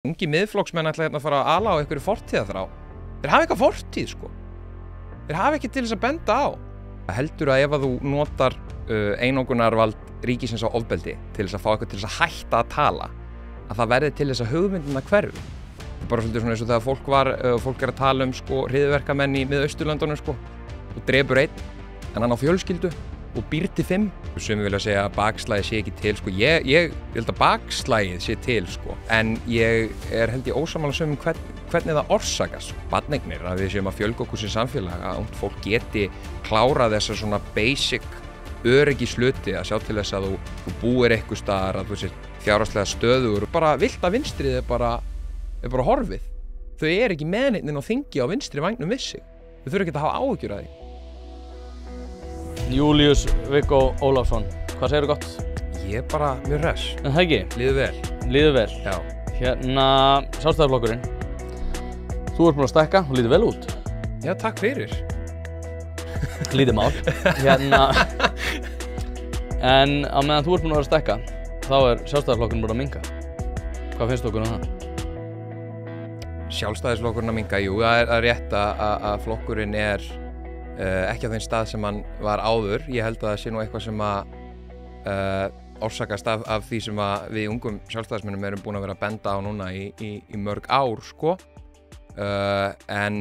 Ungi miðflokksmenn ætla hérna að fara að ala á einhverju fortíðarþrá. Þeir hafa eitthvað fortíð, sko. Þeir hafa ekki til þess að benda á. Heldur að ef að þú notar einangrunarvald ríkisins á ofbeldi til þess að fá eitthvað til þess að hætta að tala, að það verði til þess að hugmyndina hverfi. Bara svolítið svona eins og þegar fólk er að tala um sko hryðjuverkamenn í Miðausturlöndunum sko og drepur einn, en hann á fjölskyldu og býr til 5. Sumir vilja segja að bakslagið sé ekki til sko. Ég held að bakslagið sé til sko, en ég held ég ósammála sumum hvernig það orsakast. Barneignir, að við séum að fjölga okkur sem samfélag, að ungt fólk geti klárað þessa svona basic öryggisluti, að sjá til þess að þú búir eitthvað staðar, að þú sér fjárhagslega stöðugur. Bara vilta vinstrið er bara horfið. Þau ekki meðneitin á þingi á vinstri vægnum við sig. Þau þurfa ekki að hafa áhyggjur af því. Júlíus Viggo Ólafsson, hvað segirðu gott? Ég bara mjög hress. En það ekki? Líður vel. Líður vel? Já. Hérna, Sjálfstæðisflokkurinn. Þú ert búinn að stækka og lítur vel út. Já, takk fyrir. Lítið mál. Hérna, en á meðan þú ert búinn að vera að stækka, þá Sjálfstæðisflokkurinn búinn að minnka. Hvað finnst okkur um það? Sjálfstæðisflokkurinn að minnka, jú, það er rétt að flokkurinn ekki á þeim stað sem hann var áður. Ég held að það sé nú eitthvað sem að orsakast af því sem að við ungum sjálfstæðismönnum erum búin að vera að benda á núna í mörg ár, sko. En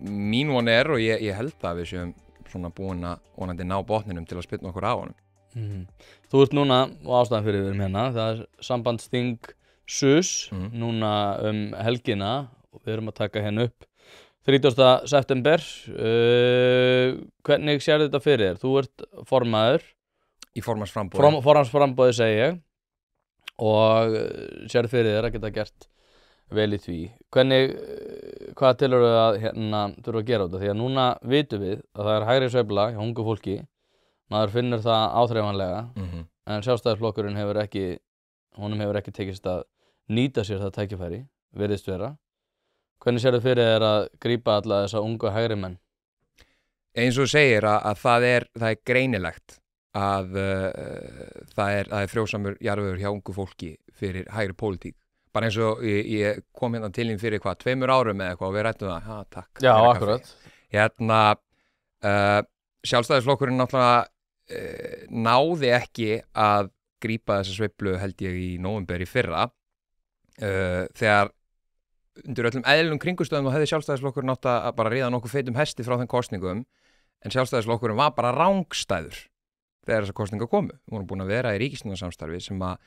mín von og ég held að við séum svona búin að vonandi ná botninum til að spyrna okkur á honum. Þú ert núna, og ástæðan fyrir við erum hérna, það er sambandsþing SUS núna helgina og við erum að taka hérna upp 30. september. Hvernig sér þetta fyrir þér? Þú ert formaður. Í formannsframboði. Formannsframboði segi ég. Og sér fyrir þér að geta gert vel í því. Hvað telurðu að hérna þurfa að gera þetta? Því að núna vitum við að það er hægri sveifla hjá ungu fólki. Maður finnur það áþreifanlega. En Sjálfstæðisflokkurinn hefur ekki tekist að nýta sér það tækifæri, virðist vera. Hvernig sér þið fyrir þér að grípa alla þessa ungu hægri menn? Eins og þú segir að það er greinilegt að það er frjósamur jarðvegur hjá ungu fólki fyrir hægri pólitík. Bara eins og ég kom hérna til þín fyrir 2 árum eða eitthvað og við rættum það. Takk. Já, akkurat. Hérna, Sjálfstæðisflokkurinn náttúrulega náði ekki að grípa þessa sveiflu held ég í nóvember í fyrra. Þegar undir öllum eðlilegum kringumstöðum og hefði Sjálfstæðisflokkurinn átt að bara ríða nokkuð feitum hesti frá þeim kosningum, en Sjálfstæðisflokkurinn var bara rangstæður þegar þessar kosningar komu. Við vorum búin að vera í ríkisstjórnarsamstarfi sem að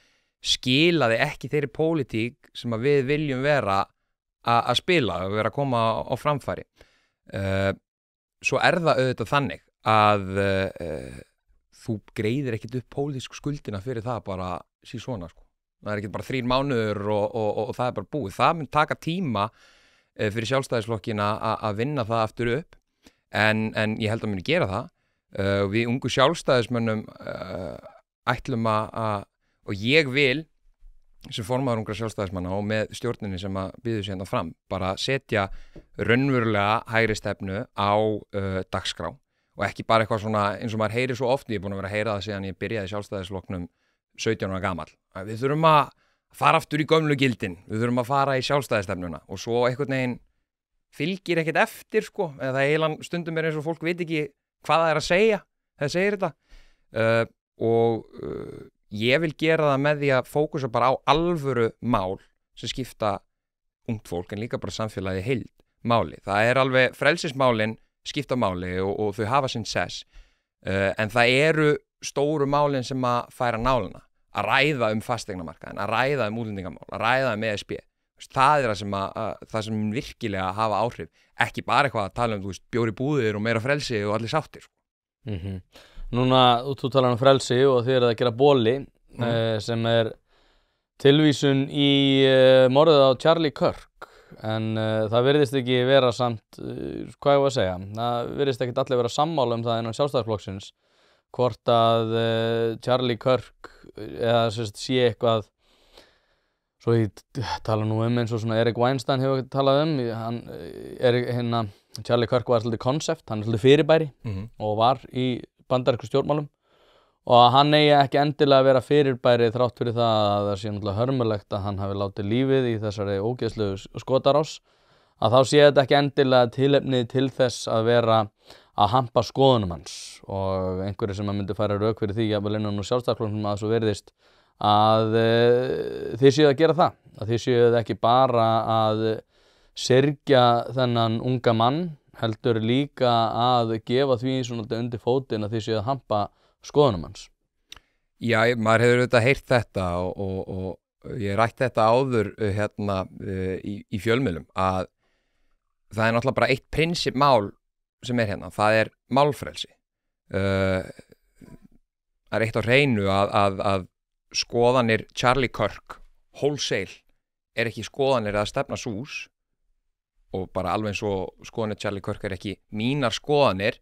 skilaði ekki þeirri pólitík sem að við viljum vera að spila og vera að koma á framfæri. Svo það auðvitað þannig að þú greiðir ekkit upp pólitísku skuldina fyrir það bara síðan svona, sko. Það ekki bara 3 mánuður og það bara búið. Það mun taka tíma fyrir Sjálfstæðisflokkin að vinna það aftur upp, en ég held að muni gera það. Við ungu sjálfstæðismönnum ætlum og ég vil sem formaður ungra sjálfstæðismanna og með stjórninni sem að býður sig hérna fram bara setja raunverulega hægri stefnu á dagskrá og ekki bara eitthvað svona eins og maður heyrir svo oft. Ég er búin að vera að heyra það síðan ég byrjaði í Sjálfstæðisflokknum 17 ára gamall. Við þurfum að fara aftur í gömlu gildin, við þurfum að fara í sjálfstæðisstefnuna og svo einhvern veginn fylgir ekkert eftir, sko, eða það stundum eins og fólk veit ekki hvað það er að segja þegar segir þetta. Ég vil gera það með því að fókusa bara á alvöru mál sem skipta ungt fólk en líka bara samfélagi heild máli. Það er alveg frelsismálin skipta máli og þau hafa sinn sess, en það stóru málin sem að færa nálina, að ræða fasteignamarkaðinn, að ræða útlendingamál, að ræða ESB. Það það sem virkilega hafa áhrif, ekki bara eitthvað að tala bjór í búðir og meira frelsi og allir sáttir. Núna, þú talar um frelsi og þið að gera boli, sem tilvísun í morðið á Charlie Kirk, en það virðist ekki vera samt, hvað ég var að segja, það virðist ekki allir vera sammála um það innan Sjálfstæðisflokksins, hvort að Charlie Kirk eða sé eitthvað, svo ég tala nú eins og svona Erik Weinstein hefur talað Charlie Kirk var svolítið konsept, hann svolítið fyrirbæri og var í bandarísku stjórnmálum og að hann eigi ekki endilega að vera fyrirbæri þrátt fyrir það að það sé náttúrulega hörmulegt að hann hafi látið lífið í þessari ógeðslegu skotarás, að þá sé þetta ekki endilega tilefni til þess að vera að hampa skoðunum hans, og einhverju sem að myndi færa rök fyrir því jafnvel innan úr Sjálfstæðisflokknum að svo virðist að þið séu að gera það, að þið séu ekki bara að syrgja þennan unga mann, heldur líka að gefa því svona undir fótinn að þið séu að hampa skoðunum hans. Já, maður hefur auðvitað heyrt þetta og ég rætt þetta áður hérna í fjölmiðlum, að það er náttúrulega bara eitt prinsippmál sem er hérna, það er málfrelsi. Það er eitt á hreinu að skoðanir Charlie Kirk wholesale er ekki skoðanir að stefna sús, og bara alveg eins og skoðanir Charlie Kirk er ekki mínar skoðanir.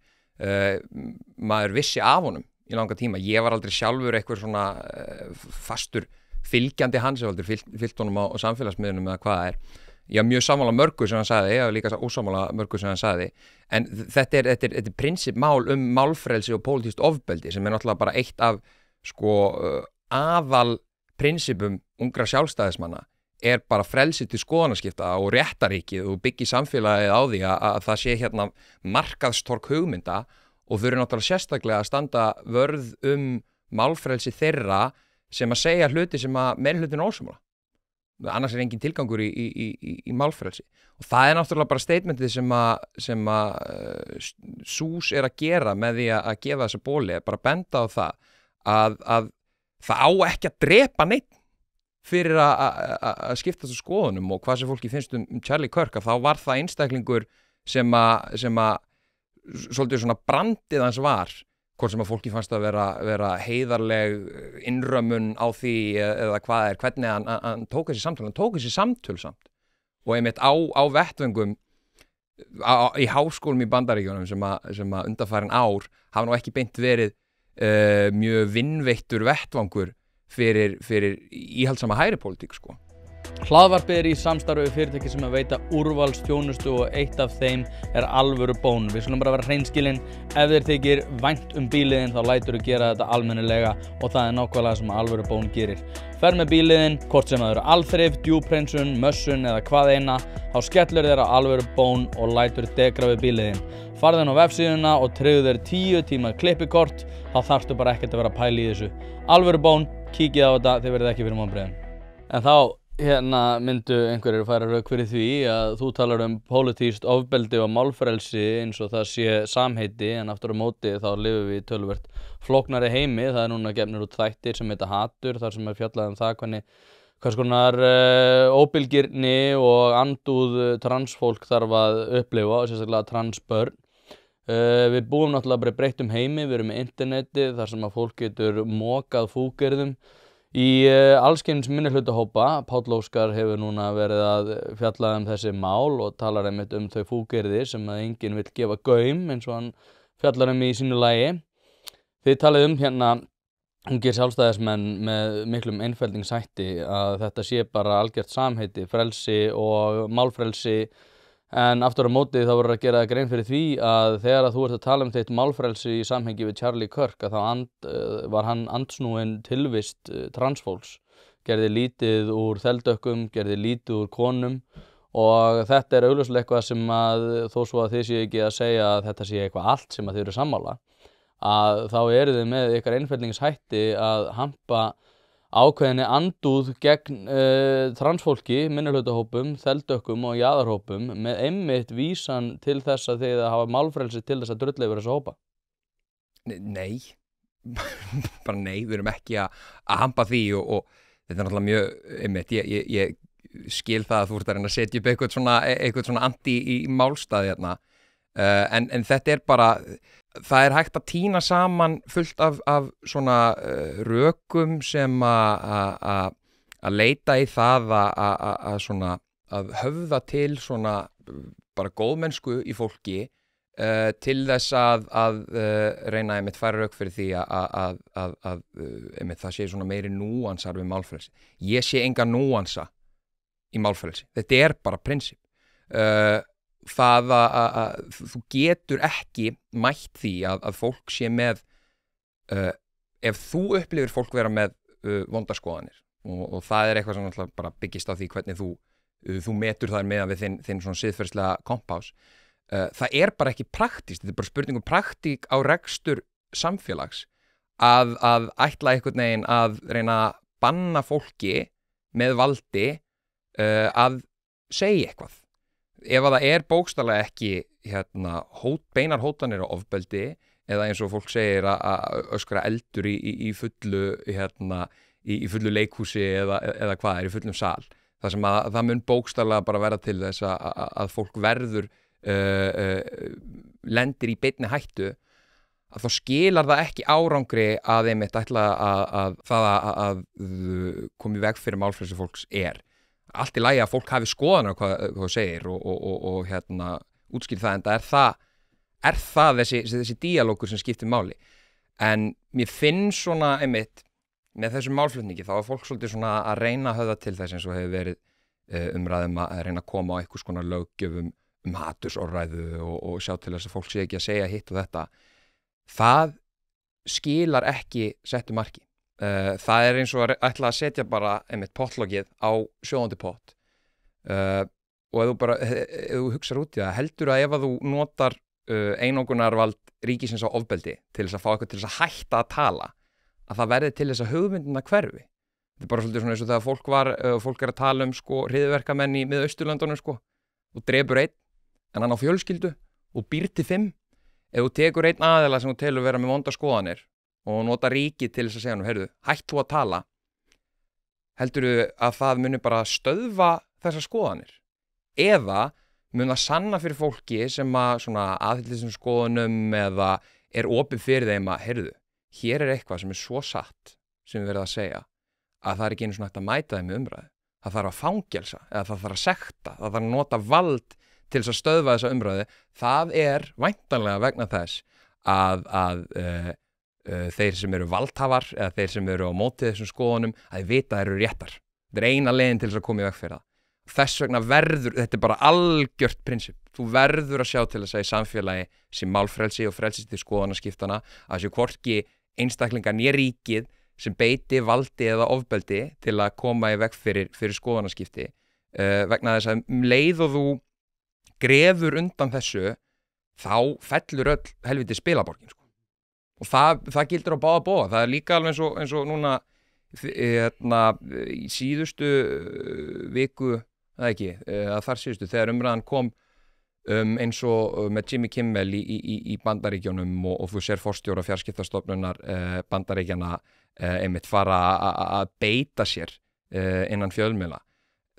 Maður vissi af honum í langa tíma. Ég var aldrei sjálfur eitthvað svona fastur fylgjandi hans, ég var aldrei fylgt honum á samfélagsmiðlunum eða hvað það er. Ég var mjög sammála mörgu sem hann sagði, ég var líka ósammála mörgu sem hann sagði, en þetta er prinsippmál málfrelsi og pólitískt ofbeldi sem er náttúrulega bara eitt af aðal prinsipum ungra sjálfstæðismanna, er bara frelsi til skoðanaskipta og réttaríkið, og byggja samfélagið á því að það sé hérna markaðstorg hugmynda, og þau eru náttúrulega sérstaklega að standa vörð málfrelsi þeirra sem að segja hluti sem að meirihlutin er ósammála. Annars er engin tilgangur í málfrelsi, og það er náttúrulega bara statementið sem að SÚS er að gera með því að gefa þessa bóli, bara benda á það að það á ekki að drepa neitt fyrir að skipta þessu skoðunum, og hvað sem fólki finnst Charlie Kirk, þá var það einstaklingur sem að svolítið svona brandið hans var, hvort sem að fólki fannst að vera heiðarleg innrömmun á því eða hvað er, hvernig hann tók þessi samtöl, hann tók þessi samtöl samt, og einmitt á vettvöngum í háskólum í Bandaríkjunum sem að undanfarin ár hafa nú ekki beint verið mjög vinnveittur vettvangur fyrir íhaldsama hægri pólitík, sko. Hlaðvarpið er í samstarfi við fyrirtæki sem að veita úrvalsþjónustu, og eitt af þeim er Alvöru Bón. Við skulum bara vera hreinskilin, ef þér þykir vænt bíliðin þá lætur þú gera þetta almennilega, og það er nákvæmlega sem Alvöru Bón gerir. Ferð með bíliðin, hvort sem það eru alþrif, djúphreinsun, mössun eða hvað eina, þá skellur þér á Alvöru Bón og lætur degra við bíliðin. Farðu inn á vefsíðuna og tryggðu þér 10 tíma klippikort, þá þarftu bara ekkert að vera að pæla í þessu. Alvöru Bón, kíkið á þetta, þið verðið ekki fyrir vonbrigðum. En þá hérna myndu einhverjir færa rök fyrir því að þú talar pólitískt ofbeldi og málfrelsi eins og það sé samheiti, en aftur á móti þá lifum við í töluvert flóknari heimi. Það er núna gefnir út þættir sem heita Hatur, þar sem er fjallað það hvers konar óbilgirni og andúð transfólk þarf að upplifa, og sérstaklega transbörn. Við búum náttúrulega bara í breyttum heimi, við erum með interneti þar sem að fólk getur mokað fúkyrðum í allskyns minnihlutahópa. Páll Óskar hefur núna verið að fjalla þessi mál og talar einmitt þau fúkyrði sem að enginn vill gefa gaum, eins og hann fjallar í sínu lagi. Þið talið hérna ungir sjálfstæðismenn með miklum einfeldingshætti að þetta sé bara algjört samheiti, frelsi og málfrelsi, en aftur á móti þá verður að gera grein fyrir því að þegar að þú ert að tala þitt málfrelsi í samhengi við Charlie Kirk, að þá var hann andsnúinn tilvist transfólks, gerði lítið úr þeldökkum, gerði lítið úr konum, og þetta er augljóslega eitthvað sem að þó svo að þið séu ekki að segja að þetta sé eitthvað allt sem að þið eru sammála, að þá eru þið með ykkar einfeldingshætti að hampa ákveðinni andúð gegn transfólki, minnihlutahópum, þeldökkum og jaðarhópum, með einmitt vísan til þess að þið hafa málfrelsi til þess að drulla yfir þessa hópa. Nei, bara nei, við erum ekki að hampa því, og þetta er náttúrulega mjög einmitt, ég skil það að þú ert að reyna að setja upp eitthvað svona anti í málstað hérna, en þetta er bara, það er hægt að tína saman fullt af svona rökum sem að leita í það að höfða til svona bara góðmennsku í fólki, til þess að reyna einmitt færa rök fyrir því að einmitt það sé svona meiri núansar við málfrelsi. Ég sé enga núansa í málfrelsi. Þetta er bara prinsip. Það að þú getur ekki mætt því að fólk sé með ef þú upplifir fólk vera með vondarskoðanir og það eitthvað sem náttúrulega bara byggist á því hvernig þú metur þar meðan við þinn svona siðferðslega kompás, það bara ekki praktískt, þetta bara spurning praktík á rekstur samfélags að ætla einhvern veginn að reyna að banna fólki með valdi að segja eitthvað. Ef að það bókstaflega ekki beinar hótanir á ofbeldi eða eins og fólk segir að öskra eldur í fullu í fullu leikhúsi eða hvað í fullum sal, þar sem að það mun bókstaflega bara verða til þess að fólk verður lendir í beinni hættu, að þá skilar það ekki árangri að einmitt ætla að koma í veg fyrir málfrelsi fólks allt í lagi að fólk hafi skoðanir á hvað þú segir og útskýr það, en það það þessi díalógur sem skiptir máli. En mér finn svona einmitt með þessum málflutningi þá fólk svolítið svona að reyna að höfða til þess eins og hefur verið umræðum að reyna að koma á einhvers konar löggjöfum hatursorðræðu og sjá til þess að fólk sé ekki að segja hitt og þetta. Það skilar ekki settu marki. Það eins og að ætla að setja bara einmitt pottloggið á sjóðandi pott og ef þú hugsar út í það, heldur að ef að þú notar einangrunarvald ríkisins á ofbeldi til þess að fá eitthvað til þess að hætta að tala, að það verði til þess að hugmyndina hverfi. Þetta bara svolítið svona eins og þegar fólk að tala hryðjuverkamenn í Mið-Austurlöndunum og drepur einn en hann á fjölskyldu og býr til 5. Ef þú tekur einn aðila sem þú telur vera með vondar skoðanir og nota ríkið til þess að segja heyrðu, hætt þú að tala, heldurðu að það muni bara stöðva þessar skoðanir? Eða mun það sanna fyrir fólki sem aðhyllist þessum skoðunum eða opið fyrir þeim að heyrðu, hér eitthvað sem svo satt sem við verðum að segja að það ekki einu svona hægt að mæta þeim í umræðu. Það þarf að fangelsa eða það þarf að sekta, það þarf að nota vald til þess að stöðva þessa umræðu. Það væntanlega vegna þess að þeir sem eru valdhafar eða þeir sem eru á móti þessum skoðunum að þeir vita að þeir eru réttar. Þetta eina leiðin til þess að koma í veg fyrir það. Þess vegna þetta bara algjört prinsip. Þú verður að sjá til þess að í samfélagi sem málfrelsi og frelsi til skoðanaskiptana að séu hvorki einstaklingar né ríkið sem beiti valdi eða ofbeldi til að koma í veg fyrir skoðanaskipti vegna þess að leið og þú grefur undan þessu þá fellur öll helviti spilaborgin og það gildir á báða bóða. Það líka alveg eins og núna í síðustu viku að þar síðustu þegar umræðan kom eins og með Jimmy Kimmel í Bandaríkjunum og þú sér forstjóra fjarskiptastofnunar Bandaríkjana einmitt fara að beita sér innan fjölmiðla.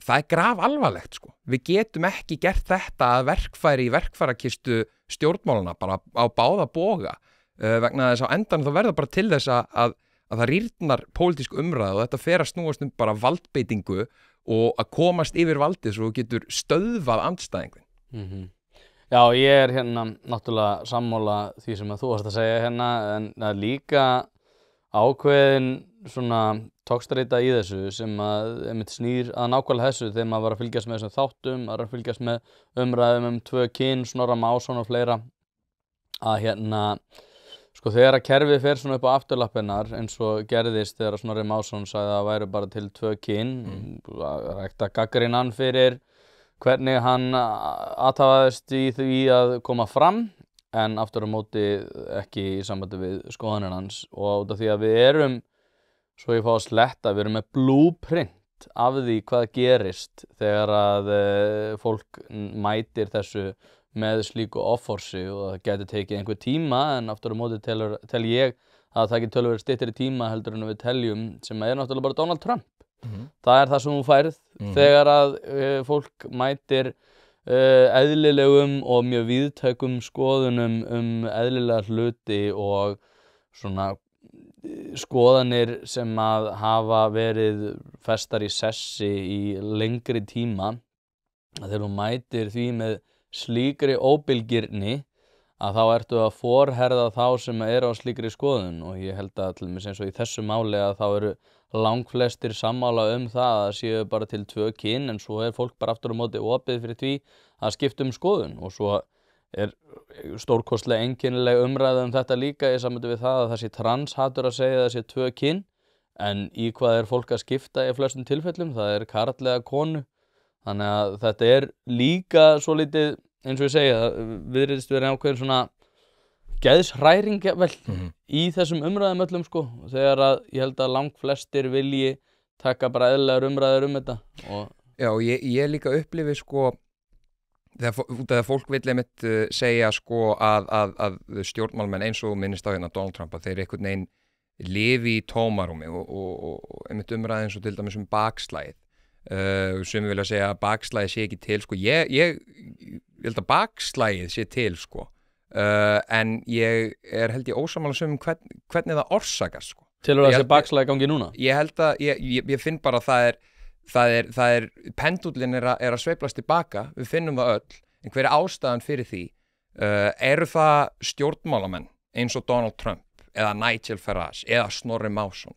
Það grafalvarlegt Við getum ekki gert þetta að verkfæri í verkfærakistu stjórnmálana bara á báða boga vegna þess að á endanum þá verður bara til þess að það rýrnar pólitísk umræða og þetta fer að snúast bara valdbeitingu og að komast yfir valdið svo þú getur stöðvað andstæðingin. Já, ég náttúrulega sammála því sem að þú varst að segja en að líka ákveðin svona tókstreita í þessu sem að einmitt snýr að nákvæmlega þessu þegar maður var að fylgjast með þessum þáttum, maður var að fylgjast með umræðum 2 kyn, Snorra Másson og fleira að þegar að kerfið fer svona upp á afturlappirnar eins og gerðist þegar Snorri Másson sagði að það væru bara til 2 kyn, rækta gagnrýna hann fyrir hvernig hann athafðist í því að koma fram en aftur á móti ekki í sambandi við skoðanir hans og út af því að við erum, svo ég fá að sletta, við erum með blueprint af því hvað gerist þegar að fólk mætir þessu með slíku offorsi og það gæti tekið einhver tíma en aftur á móti tel ég að það geti töluvert styttri tíma heldur en við teljum sem náttúrulega bara Donald Trump. Það það sem þú færð þegar að fólk mætir eðlilegum og mjög víðtækum skoðunum eðlilega hluti og svona skoðanir sem að hafa verið festar í sessi í lengri tíma að þegar þú mætir því með slíkri óbilgirni að þá ertu að forherða þá sem eru á slíkri skoðun og ég held að til dæmis eins og í þessu máli að þá eru langflestir sammála það að séu bara til 2 kyn en svo fólk bara aftur á móti opið fyrir því að skipta skoðun og svo stórkostlega einkennileg umræða þetta líka í samhengi við það að það sé transhatur að segja að það sé 2 kyn, en í hvað fólk að skipta í flestum tilfellum, það karl eða konu. Þannig að þetta líka svolítið, eins og ég segja, virðist vera ákveðin svona geðshræring vel í þessum umræðum öllum sko, þegar að ég held að langflestir vilji taka bara eðlilegar umræður þetta. Já, ég líka upplifi sko, þegar fólk vill einmitt segja sko að stjórnmálamenn eins og minnist á hérna Donald Trump, að þeir einhvern veginn lifi í tómarúmi og einmitt umræði eins og til dæmis bakslagið. Sumir vilja segja að bakslagið sé ekki til sko, ég held að bakslagið sé til sko. En ég held ég ósammála sumum hvernig það orsakast sko. Til að sé bakslagi gangi núna? Ég held að, ég finn bara að það pendullin að sveiflast tilbaka, við finnum það öll, en hver ástæðan fyrir því? Eru það stjórnmálamenn eins og Donald Trump eða Nigel Farage eða Snorri Másson?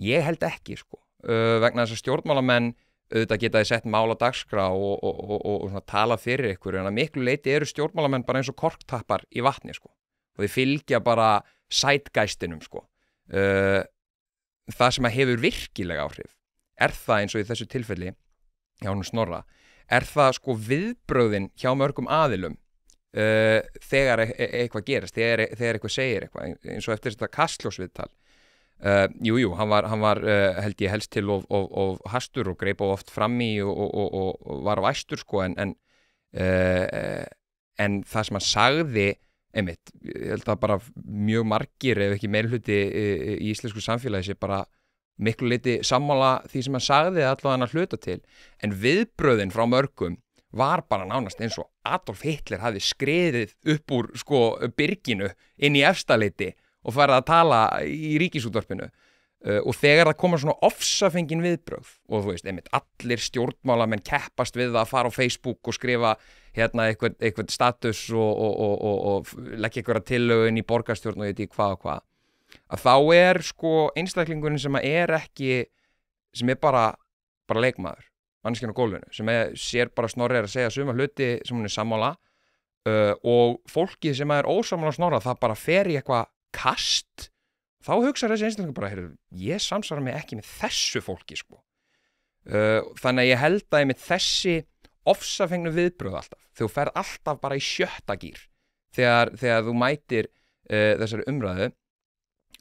Ég held ekki sko, vegna þess að stjórnmálamenn auðvitað geta þið sett mál á dagskrá og svona tala fyrir ykkur, en að miklu leyti eru stjórnmálamenn bara eins og korktappar í vatni sko, og þið fylgja bara sætgæstinum sko. Það sem að hefur virkilega áhrif það eins og í þessu tilfelli hjá hún Snorra, það sko viðbrögðin hjá mörgum aðilum þegar eitthvað gerist, þegar eitthvað segir eitthvað, eins og eftir þetta Kastljósviðtal. Jú, hann var held ég helst til og hastur og greip oft fram í og var væstur sko, en það sem hann sagði einmitt, ég held að bara mjög margir ef ekki meirihluti í íslensku samfélagi sé bara miklu leyti sammála því sem hann sagði allavega hann að hluta til, en viðbröðin frá mörgum var bara nánast eins og Adolf Hitler hafði skriðið upp úr sko byrginu inn í efstaleiti og farið að tala í ríkisútvarpinu, og þegar það koma svona ofsafengin viðbrögð og þú veist, einmitt allir stjórnmálamenn keppast við að fara á Facebook og skrifa hérna eitthvað status og leggja einhverja tillögun í borgarstjórn og ég veit ekki hvað og hvað, að þá sko einstaklingurinn sem ekki, sem bara leikmaður, manneskjan á gólfinu, sem sér bara Snorri að segja suma hluti sem hún sammála, og fólkið sem ósammála Snorra, það bara fer í eitthvað kast, þá hugsa þessi einstaklingur bara, ég samsvara mig ekki með þessu fólki sko. Þannig að ég held að með þessi ofsafengnu viðbröð alltaf, þú ferð alltaf bara í 7. gír þegar þú mætir þessari umræðu,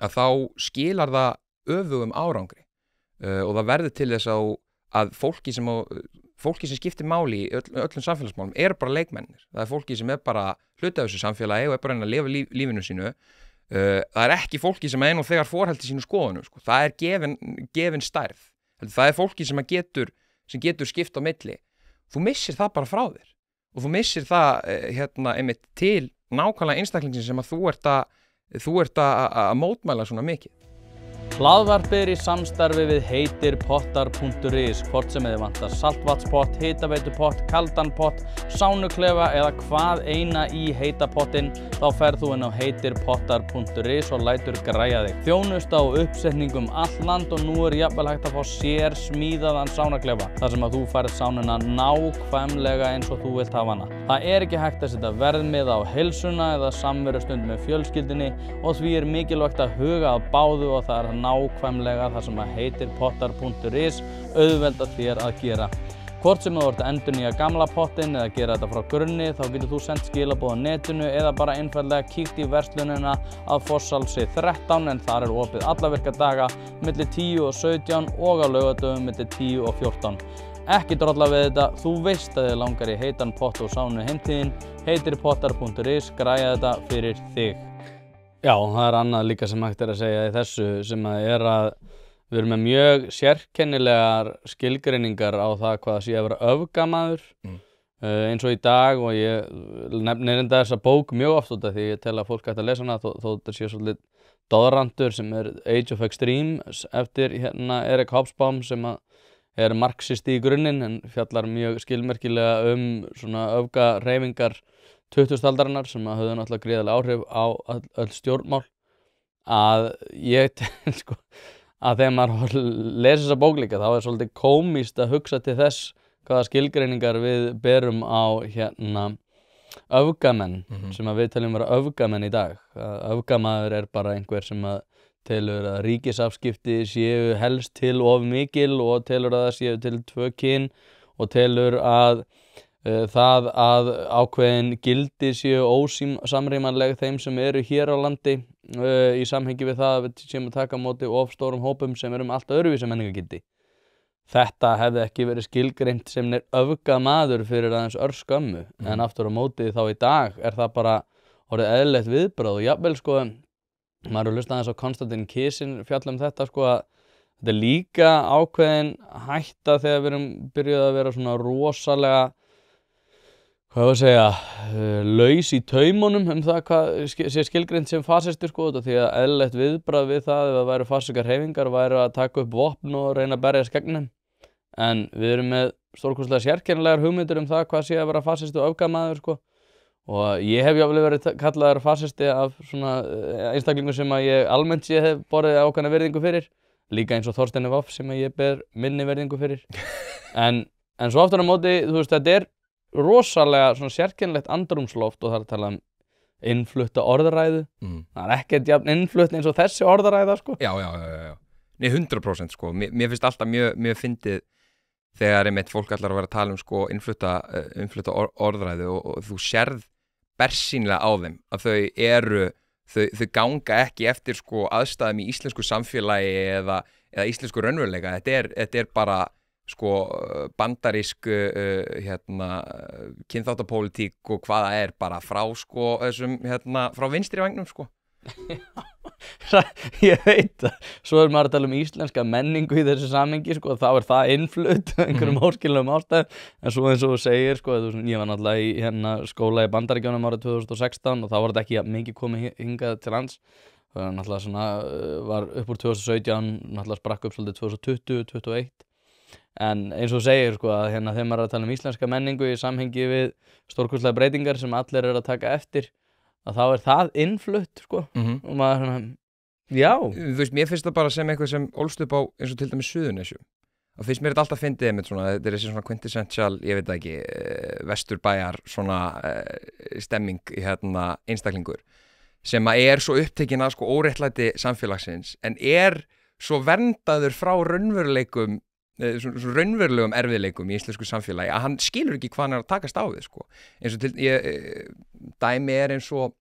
að þá skilar það öfugum árangri, og það verður til þess að fólki sem skiptir máli í öllum samfélagsmálum bara leikmennir, það fólki sem bara hluti af þessu samfélagi og bara að lifa lífinu sínu. Það ekki fólki sem nú þegar forheldur sínu skoðunum sko. Það gefin stærð, það fólki sem getur skipt á milli. Þú missir það bara frá þér og þú missir það einmitt til nákvæmlega einstaklingsins sem að þú ert að mótmæla svona mikið. Hlaðvarp í samstarfi við heitirpottar.is, hvort sem þið vantar saltvatnspott, hitaveitupott, kaldan pott, sánuklefa eða hvað eina í heita pottinn, þá ferð þú inn á heitirpottar.is og lætur græja þig. Þjónusta á uppsetningum all land og nú jafnvel hægt að fá sér smíðaðan sánuklefa, þar sem að þú færð sánuna nákvæmlega eins og þú vilt hafa hana. Það ekki hægt að setja verðmiða á heilsuna eða samverustund með fjölskyldunni og því mikilvægt að huga að báðu og það nákvæmlega það sem að heitirpottar.is auðvelda þér að gera. Hvort sem þú ert að endurnýja gamla pottinn eða gera þetta frá grunni, þá getur þú sendt skilaboð á netinu eða bara einfaldlega kíkt í verslunina að Fosshálsi 13, en þar opið alla virka daga milli 10 og 17 og á laugardögum milli 10 og 14. Ekki drolla við þetta, þú veist að þið langar í heitan pott og sánu heimtíðin, heitirpottar.is græja þetta fyrir þig. Já, það annað líka sem hægt að segja í þessu, sem að við erum með mjög sérkennilegar skilgreiningar á það hvað sé að vera öfgamaður, eins og í dag, og ég nefnir þessa bók mjög oft út af því ég tel að fólk ætti að lesa hana þó þetta sé svolítið doðrantur sem Age of Extremes eftir Eric Hobsbawm sem að marxisti í grunninn en fjallar mjög skilmerkilega svona öfgahreyfingar 20. aldarinnar sem höfðu náttúrulega gríðarleg áhrif á öll stjórnmál, að ég tel sko að þegar maður les þessa bók líka þá svolítið komískt að hugsa til þess hvaða skilgreiningar við berum á öfgamenn sem að við teljum vera öfgamenn í dag. Öfgamaður bara einhver sem að telur að ríkisafskipti séu helst til of mikil og telur að það séu til 2 kyn og telur að það að ákveðin gildi séu ósamrýmanleg þeim sem eru hér á landi í samhengi við það að við séum að taka á móti of stórum hópum sem eru allt öðruvísi menningagildi. Þetta hefði ekki verið skilgreint sem öfgamaður fyrir aðeins örskömmu en aftur á móti þá í dag það bara orðið eðlilegt viðbragð og jafnvel sko maður er hlustað aðeins á Konstantin Kisin fjalla þetta sko að þetta líka ákveðin hætta þegar við erum byrjuð að vera svona rosalega hvað að segja, laus í taumunum það hvað sé skilgreint sem fasistur sko því að eðlilegt viðbragð við það ef það væru fasískar hreyfingar væru að taka upp vopn og reyna að berjast gegn þeim. En við erum með stórkostlega sérkennilegar hugmyndir það hvað sé að vera fasisti og öfgamaður sko. Og ég hef jafnvel verið kallaður fasisti af svona einstaklingum sem að ég almennt sé hef borið ákveðna virðingu fyrir. Líka eins og Þorsteini Voff sem að ég ber minni virðingu fyrir. En svo aftur á móti, þú veist, þetta rosalega svona sérkennilegt andrúmsloft og það að tala innflutta orðræðu. Það ekkert jafn innflutt eins og þessi orðræða sko. Já. Nei, 100% sko. Mér finnst alltaf mjög fyndið þegar einmitt fólk allar að vera að tala sko innflutta orðræðu og þú sérð bersýnilega á þeim að þau ganga ekki eftir sko aðstæðum í íslensku samfélagi eða íslensku raunveruleika. Þetta bara sko bandarísk kynþáttapólitík og hvað það bara frá sko þessum frá vinstri vangnum sko. Ég veit það. Svo maður að tala íslenska menningu í þessu samhengi sko, þá það innflutt einhverjum óskiljanlegum ástæðum en svo eins og þú segir sko, ég var náttúrulega í skóla í Bandaríkjunum árið 2016 og þá var þetta ekki mikið komið hingað til lands. Náttúrulega svona var upp úr 2017, náttúrulega sprakk upp svolítið 2020, 2021. En eins og þú segir sko að þegar maður er að tala íslenska menningu í samhengi við stórkostlegar breytingar sem allir eru að taka eftir að þá það innflutt sko og maður já. Þú veist, mér finnst það bara sem eitthvað sem ólst upp á eins og til dæmis Suðurnesjum. Það finnst mér þetta alltaf fyndið einmitt svona, þetta þessi svona quintessential, ég veit ekki, vesturbæjar svona stemming einstaklingur sem að svo upptekinn af sko óréttlæti samfélagsins en svo verndaður frá raunveruleikum svona raunverulegum erfiðleikum í íslensku samfélagi að hann skilur ekki hvað hann að takast á við sko. Eins og dæmi eins og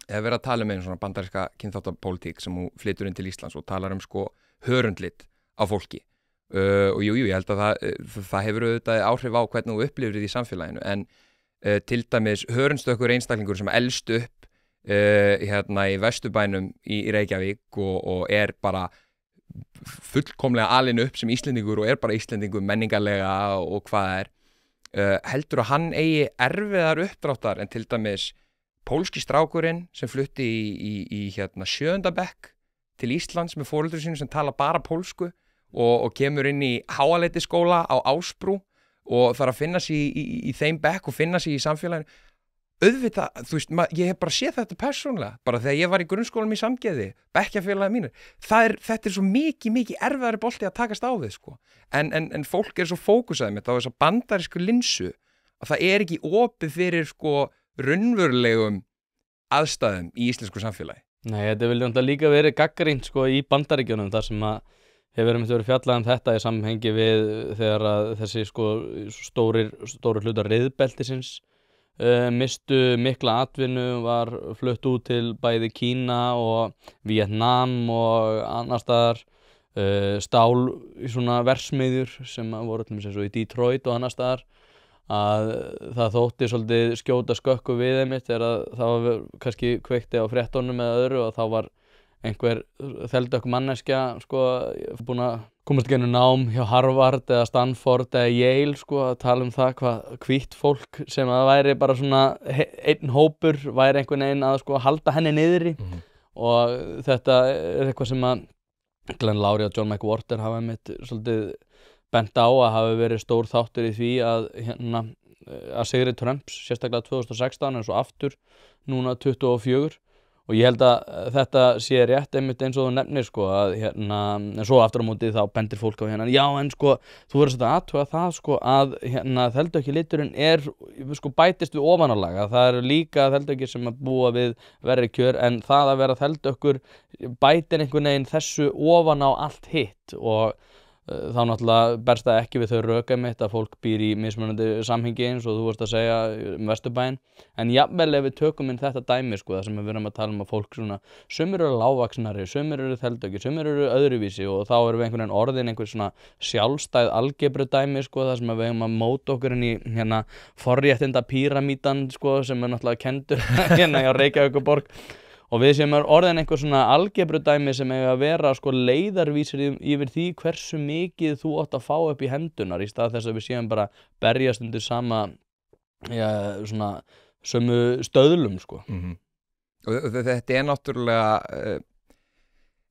ég verið að tala einu svona bandaríska kynþáttapólitík sem hún flytur inn til Íslands og talar sko hörundlit á fólki og jú, ég held að það hefur auðvitað áhrif á hvernig þú upplifir því í samfélaginu en til dæmis hörundstökkur einstaklingur sem elst upp í Vesturbænum í Reykjavík og bara fullkomlega alinn upp sem Íslendingur og bara Íslendingur menningarlega og hvað heldur að hann eigi erfiðar uppdráttar en til dæmis pólski strákurinn sem flutti í 7. bekk til Íslands með foreldrum sínum sem tala bara pólsku og kemur inn í háaleitiskóla á Ásbrú og þarf að finna sig í þeim bekk og finna sig í samfélaginu. Auðvitað, þú veist, ég hef bara séð þetta persónulega, bara þegar ég var í grunnskólanum í Sandgerði, bekkjarfélagi mínir, þetta svo mikið erfiðari bolti að takast á við, sko. En fólk svo fókusaði með þetta á þessa bandarísku linsu, að það ekki opið fyrir, sko, raunverulegum aðstæðum í íslensku samfélagi. Nei, þetta vilja líka verið gagnrýnt, sko, í Bandaríkjunum, þar sem að hefur verið fjallað þetta í samhengi við þegar að þessi, sko, stórir hlutar riðbeltisins mistu mikla atvinnu, var flutt út til bæði Kína og Vietnam og annars staðar, stál í svona versmiðjur sem voru eins og í Detroit og annars staðar, að það þótti svolítið skjóta skökku við einmitt þegar það var kannski kveikti á fréttunum eða öðru og þá var einhver þeldökk manneskja sko búin að komast í gegnum nám hjá Harvard eða Stanford eða Yale sko að tala það hvað hvítt fólk sem að væri bara svona einn hópur væri einhvern veginn að sko halda henni niðri og þetta eitthvað sem að Glenn Loury og John McWhorter hafa einmitt svolítið bent á að hafi verið stór þáttur í því að að sigri Trumps sérstaklega 2016 en svo aftur núna 24 og og ég held að þetta sé rétt einmitt eins og þú nefnir sko að en svo aftur á móti þá bendir fólk á já en sko þú verður að athuga það sko að þeldökki liturinn sko bætist við ofanálag, að það eru líka þeldökki sem að búa við verri kjör en það að vera þeldökkur bætir einhvern veginn þessu ofan á allt hitt og þá náttúrulega berst það ekki við þau rök einmitt að fólk býr í mismunandi samhengi eins og þú vorst að segja Vesturbæinn, en jafnvel ef við tökum inn þetta dæmi sko þar sem við erum að tala að fólk svona, sumir eru lágvaxnari, sumir eru þeldökki, sumir eru öðruvísi og þá erum við einhvern veginn orðin einhver svona sjálfstæð algebru dæmi sko þar sem við eigum að móta okkur inn í forréttinda píramídan sko sem náttúrulega kendur hjá Reykjavíkurborg. Og við sem orðin einhver svona algebrudæmi sem eiga að vera sko leiðarvísir yfir því hversu mikið þú átt að fá upp í hendunar í stað þess að við séum bara berjast undir sama svona sömu stöðlum sko. Og þetta náttúrulega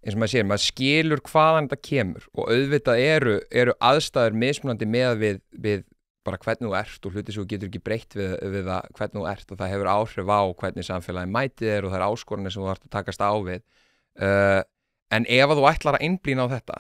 eins og maður skilur hvaðan þetta kemur og auðvitað eru aðstæður mismunandi með við bara hvernig þú ert og hluti sem þú getur ekki breytt við það hvernig þú ert og það hefur áhrif á hvernig samfélagi mætið og það er áskoranir sem þú þarft að takast á við en ef að þú ætlar að einblína á þetta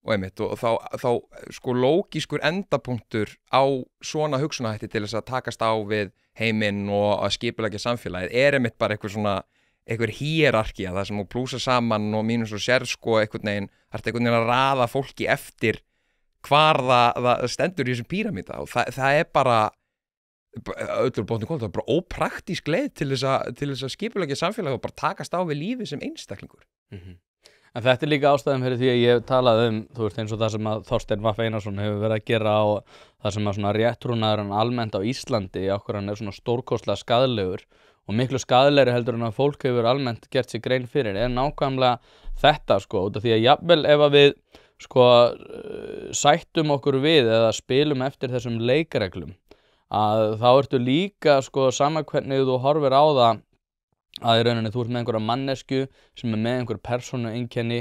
og þá sko lógískur endapunktur á svona hugsunarhætti til þess að takast á við heiminn og að skipuleggja samfélagið einmitt bara einhver hierarkía það sem þú plúsar saman og mínus og sér sko einhvern veginn að raða fólki eftir hvar það stendur í þessum píramíta og það bara öllur bóttin það bara ópraktísk leið til þess að skipuleggja samfélagi og bara takast á við lífi sem einstaklingur. En þetta líka ástæðum fyrir því að ég hef talað þú veist eins og það sem að Þorsteinn Vaff Einarsson hefur verið að gera á það sem að svona réttrúnaðurinn almennt á Íslandi okkur hann svona stórkostlega skaðlegur og miklu skaðlegri heldur en að fólk hefur almennt gert sér grein fyrir nákvæmlega þetta sko út af því að jafnvel ef að við sko sættum okkur við eða spilum eftir þessum leikreglum að þá ertu líka sko sama hvernig þú horfir á það að í rauninni þú ert með einhverja mannesku sem með einhver persónueinkenni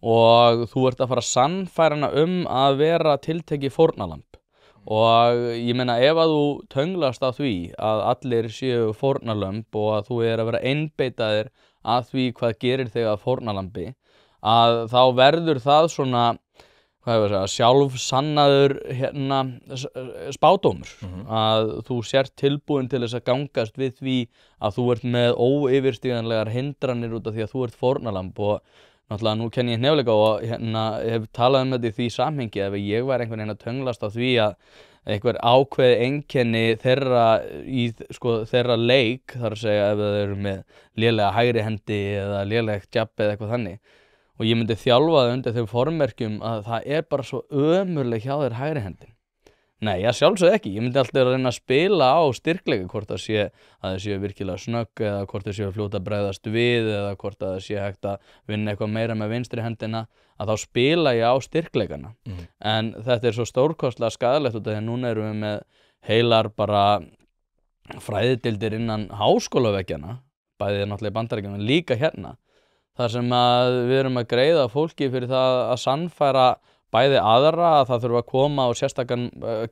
og þú ert að fara að sannfæra hana að vera tiltekið fórnarlamb og ég meina ef að þú tönglast á því að allir séu fórnarlamb og að þú að vera einbeitaðir að því hvað gerir þig að fórnarlambi að þá verður það svona sjálfsannaður spádómur að þú sért tilbúin til þess að gangast við því að þú ert með óyfirstíganlegar hindranir út af því að þú ert fórnarlamb og náttúrulega nú kenni ég hnefleika og hef talað þetta í því samhengi ef ég væri einhvern veginn að tönglast á því að einhver ákveð einkenni þeirra í sko þeirra leik þar að segja ef þeir eru með lélega hægri hendi eða lélegt jab eða eitthvað þannig og ég myndi þjálfa það undir þeim formerkjum að það bara svo ömurleg hjá þér hægri hendin. Nei, ég sjálfsögðu ekki. Ég myndi alltaf að reyna að spila á styrkleika hvort það sé virkilega snögg eða hvort það sé fljóta að bregðast við eða hvort það sé hægt að vinna eitthvað meira með vinstri hendina að þá spila ég á styrkleikana. En þetta svo stórkostlega skaðlegt út af því að núna erum við með heilar bara fræðideildir innan háskólaveggjanna, bæði náttúrulega í Bandaríkjunum en líka hérna. Þar sem að við erum að greiða fólki fyrir það að sannfæra bæði aðra að það þurfa að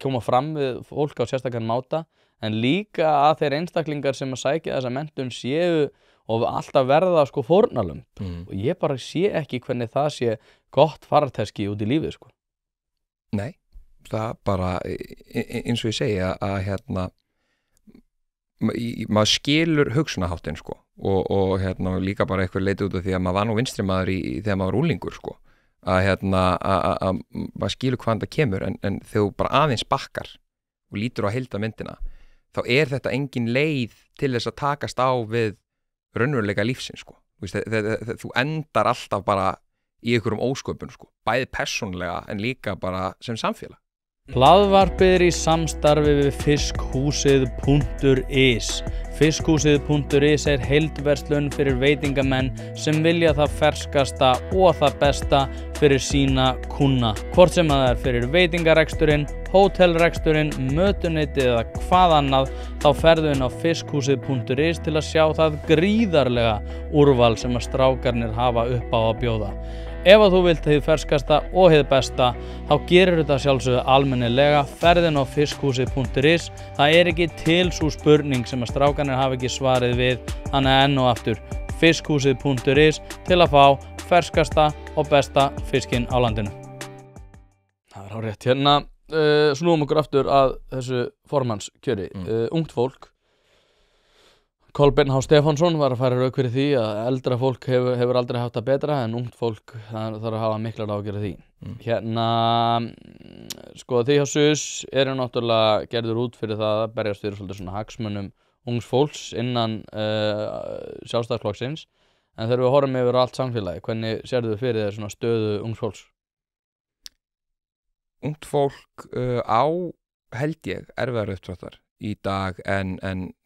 koma fram við fólk á sérstakann máta en líka að þeir einstaklingar sem að sækja þessa menntun séu og alltaf verða sko fórnarlömb og ég bara sé ekki hvernig það sé gott fararteski út í lífið sko. Nei, það bara eins og ég segja að maður skilur hugsunarháttinn sko og líka bara eitthvað leiti út af því að maður var nú vinstri maður þegar maður var úlingur sko að maður skilur hvaðan það kemur en þegar þú bara aðeins bakkar og lítur á heildarmyndina þá þetta engin leið til þess að takast á við raunveruleika lífsins sko þú endar alltaf bara í einhverjum ósköpun sko bæði persónulega en líka bara sem samfélag. Hlaðvarpið í samstarfi við fiskhúsið.is. Fiskhúsið.is heildverslun fyrir veitingamenn sem vilja það ferskasta og það besta fyrir sína kúnna. Hvort sem það fyrir veitingareksturinn, hótelreksturinn, mötuneytið eða hvað annað, þá ferðu inn á fiskhúsið.is til að sjá það gríðarlega úrval sem að strákarnir hafa upp á að bjóða. Ef að þú vilt hið ferskasta og hið besta, þá gerir þetta sjálfsögðu almennilega, ferðin á fiskhúsið.is. Það ekki til sú spurning sem að strákarnir hafa ekki svarið við, þannig enn og aftur, fiskhúsið.is til að fá ferskasta og besta fiskinn á landinu. Það er árétt. Hérna, snúum okkur aftur að þessu formannskjöri. Ungt fólk, Kolbeinn H. Stefánsson var að færa rauk fyrir því að eldra fólk hefur aldrei haft það betra en ungt fólk það þarf að hafa miklar ágjörð því. Hérna, sko þið hjá SUS eru náttúrulega gerður út fyrir það að berjast fyrir svolítið svona hagsmunum ungs fólks innan Sjálfstæðisflokksins, en þegar við horfum yfir allt samfélagi, hvernig sérðu fyrir þér svona stöðu ungs fólks? Ungt fólk á held ég erfiðar uppdráttar í dag en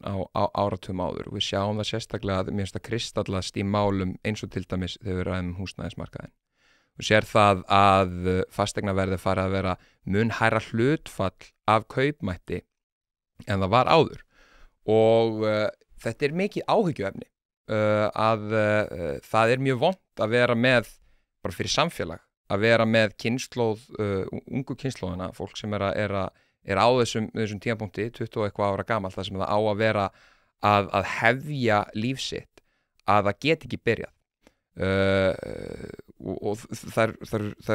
á áratugum áður. Við sjáum það sérstaklega að mér finnst það kristallast í málum eins og til dæmis þegar við ræðum húsnæðismarkaðinn. Við sér það að fasteignaverðið farið að vera mun hærra hlutfall af kaupmætti en það var áður. Og þetta er mikið áhyggjuefni að það er mjög vont að vera með, bara fyrir samfélag, að vera með kynslóð, ungu kynslóðina, fólk sem er á þessum tímapunkti, 20 og eitthvað ára gamalt, það sem það á að vera að hefja líf sitt, að það get ekki byrjað. Og það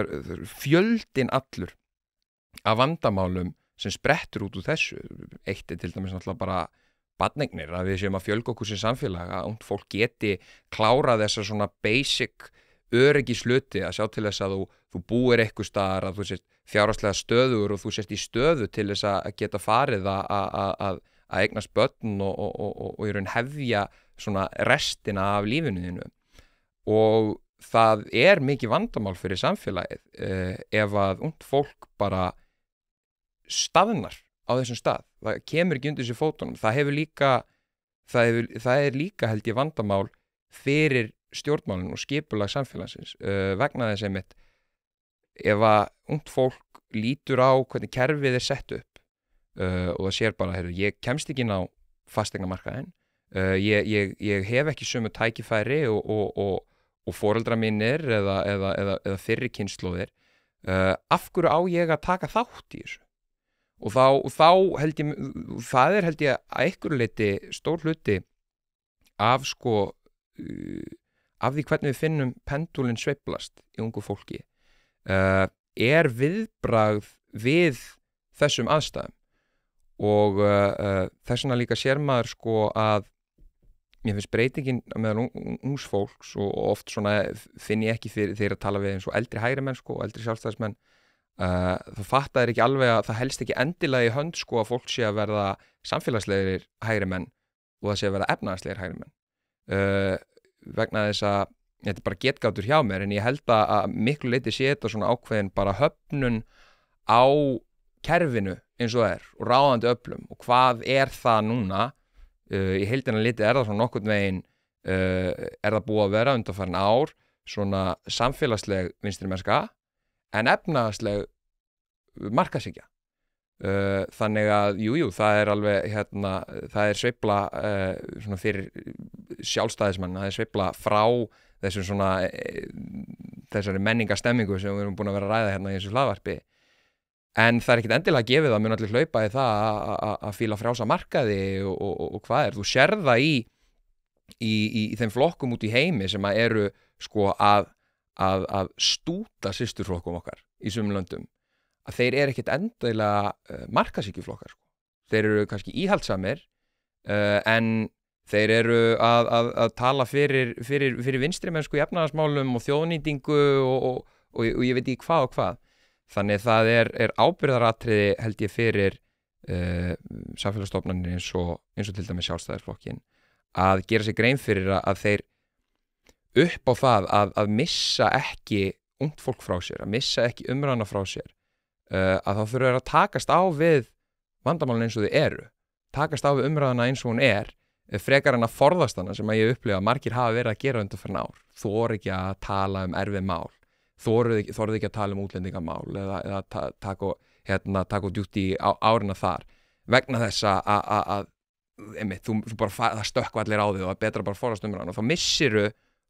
er fjöldinn allur af vandamálum sem sprettur út úr þessu. Eitt er til dæmis náttúrulega bara barneignir, að við séum að fjölga okkur sem samfélag, að ungt fólk geti klárað þessa svona basic öryggisluti, að sjá til þess að þú búir eitthvað staðar, að þú sést fjárhagslega stöðugur og þú sést í stöðu til þess að geta farið að eignast börn og í raun hefja svona restina af lífinu þínu. Og það er mikið vandamál fyrir samfélagið ef að ungt fólk bara staðnar á þessum stað. Það kemur ekki undir sér fótunum. Það er líka held ég vandamál fyrir stjórnmálin og skipulag samfélagsins vegna þess einmitt ef að ungt fólk lítur á hvernig kerfið er sett upp og það sér bara, ég kemst ekki inn á fasteignamarkaðinn, ég hef ekki sömu tækifæri og foreldrar mínir eða fyrri kynslóðir, af hverju á ég að taka þátt í þessu? Og þá held ég, það er held ég að einhverju leyti stór hluti af af því hvernig við finnum pendúlinn sveiflast í ungu fólki, er viðbragð við þessum aðstæðum. Og þess vegna líka sér maður að mér finnst breytingin meðal ungs fólks, og oft svona finn ég ekki fyrir þegar að tala við eins og eldri hægrimenn og eldri sjálfstæðismenn, það fattar ekki alveg að það helst ekki endilega í hönd að fólk sé að verða samfélagslegir hægrimenn og það sé að verða efnahagslegir hægrimenn. Vegna þess að þetta er bara getgátur hjá mér, en ég held að miklu leyti sé þetta svona ákveðin bara höfnun á kerfinu eins og það er og ráðandi öflum, og hvað er það núna í heildina liti er það svona nokkurn veginn er það búið að vera undanfarin ár svona samfélagsleg vinstrimennska en efnahagsleg markaðshyggja. Þannig að jú, það er alveg það er sveifla svona fyrir sjálfstæðismenn, það er sveifla frá þessum svona þessari menningastemmingu sem við erum búin að vera að ræða hérna í þessu hlaðvarpi, en það er ekkert endilega gefið að mun allir hlaupa í það að fíla frjálsa markaði og hvað er, þú sérð það í þeim flokkum út í heimi sem að eru að stúta systurflokkum okkar í sumum löndum, að þeir eru ekkert endilega markaðshyggjuflokkar. Þeir eru kannski íhaldsamir en þeir eru að tala fyrir vinstrimennsku í efnahagsmálum og þjóðnýtingu og ég veit ekki hvað og hvað. Þannig það er ábyrgðaratriði held ég fyrir samfélagsstofnanir eins og til dæmis Sjálfstæðisflokkin að gera sér grein fyrir að þeir upp á það að missa ekki ungt fólk frá sér, að missa ekki umræðuna frá sér, að þá þurfa að takast á við vandamálin eins og þau eru, takast á við umræðuna eins og hún frekar en að forðast hana sem að ég upplifa að margir hafa verið að gera undanfarin ár. Þor ekki að tala erfið mál, þorðu ekki að tala útlendingamál eða taka djúpt í árina þar vegna þess að þú bara það stökkva allir á þig og það er betra bara að forðast umræðuna og þá missiru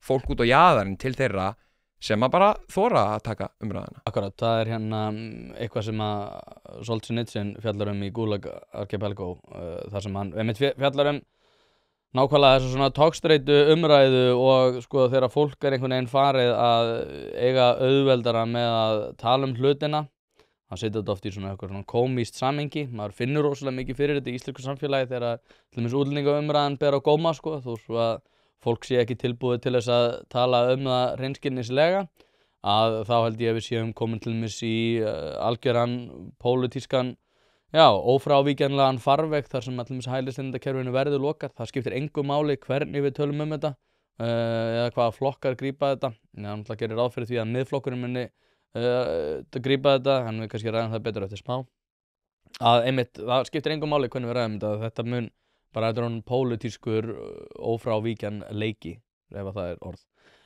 fólk út á jaðarinn til þeirra sem að bara þora að taka umræðuna. Akkurat, það er eitthvað sem að Solzhenitsyn fjallar í Gulag Archipelago, þar sem hann fjallar nákvæmlega þessa svona togstreitu umræðu og sko þegar fólk einhvern veginn farið að eiga auðveldara með að tala hlutina, það setja þetta oft í svona eitthvað svona komískt samhengi, maður finnur rosalega mikið fyrir þetta í íslensku samfélagi þegar til dæmis útlendingaumræðan ber á góma sko, þó svo að fólk sé ekki tilbúið til þess að tala það hreinskilnislega, að þá held ég að við séum komin til dæmis í algjöran pólitískan ófrávíkjanlegan farveg þar sem allir hælisleitendakerfinu verður lokað. Það skiptir engu máli hvernig við tölum þetta eða hvaða flokkar grípa þetta. Það náttúrulega gerir ráð fyrir því að miðflokkurinn muni grípa þetta, en við kannski ræðum það betur eftir smá. Að einmitt, það skiptir engu máli hvernig við ræðum þetta mun bara þetta pólitískur ófrávíkjanleiki, ef það er orð.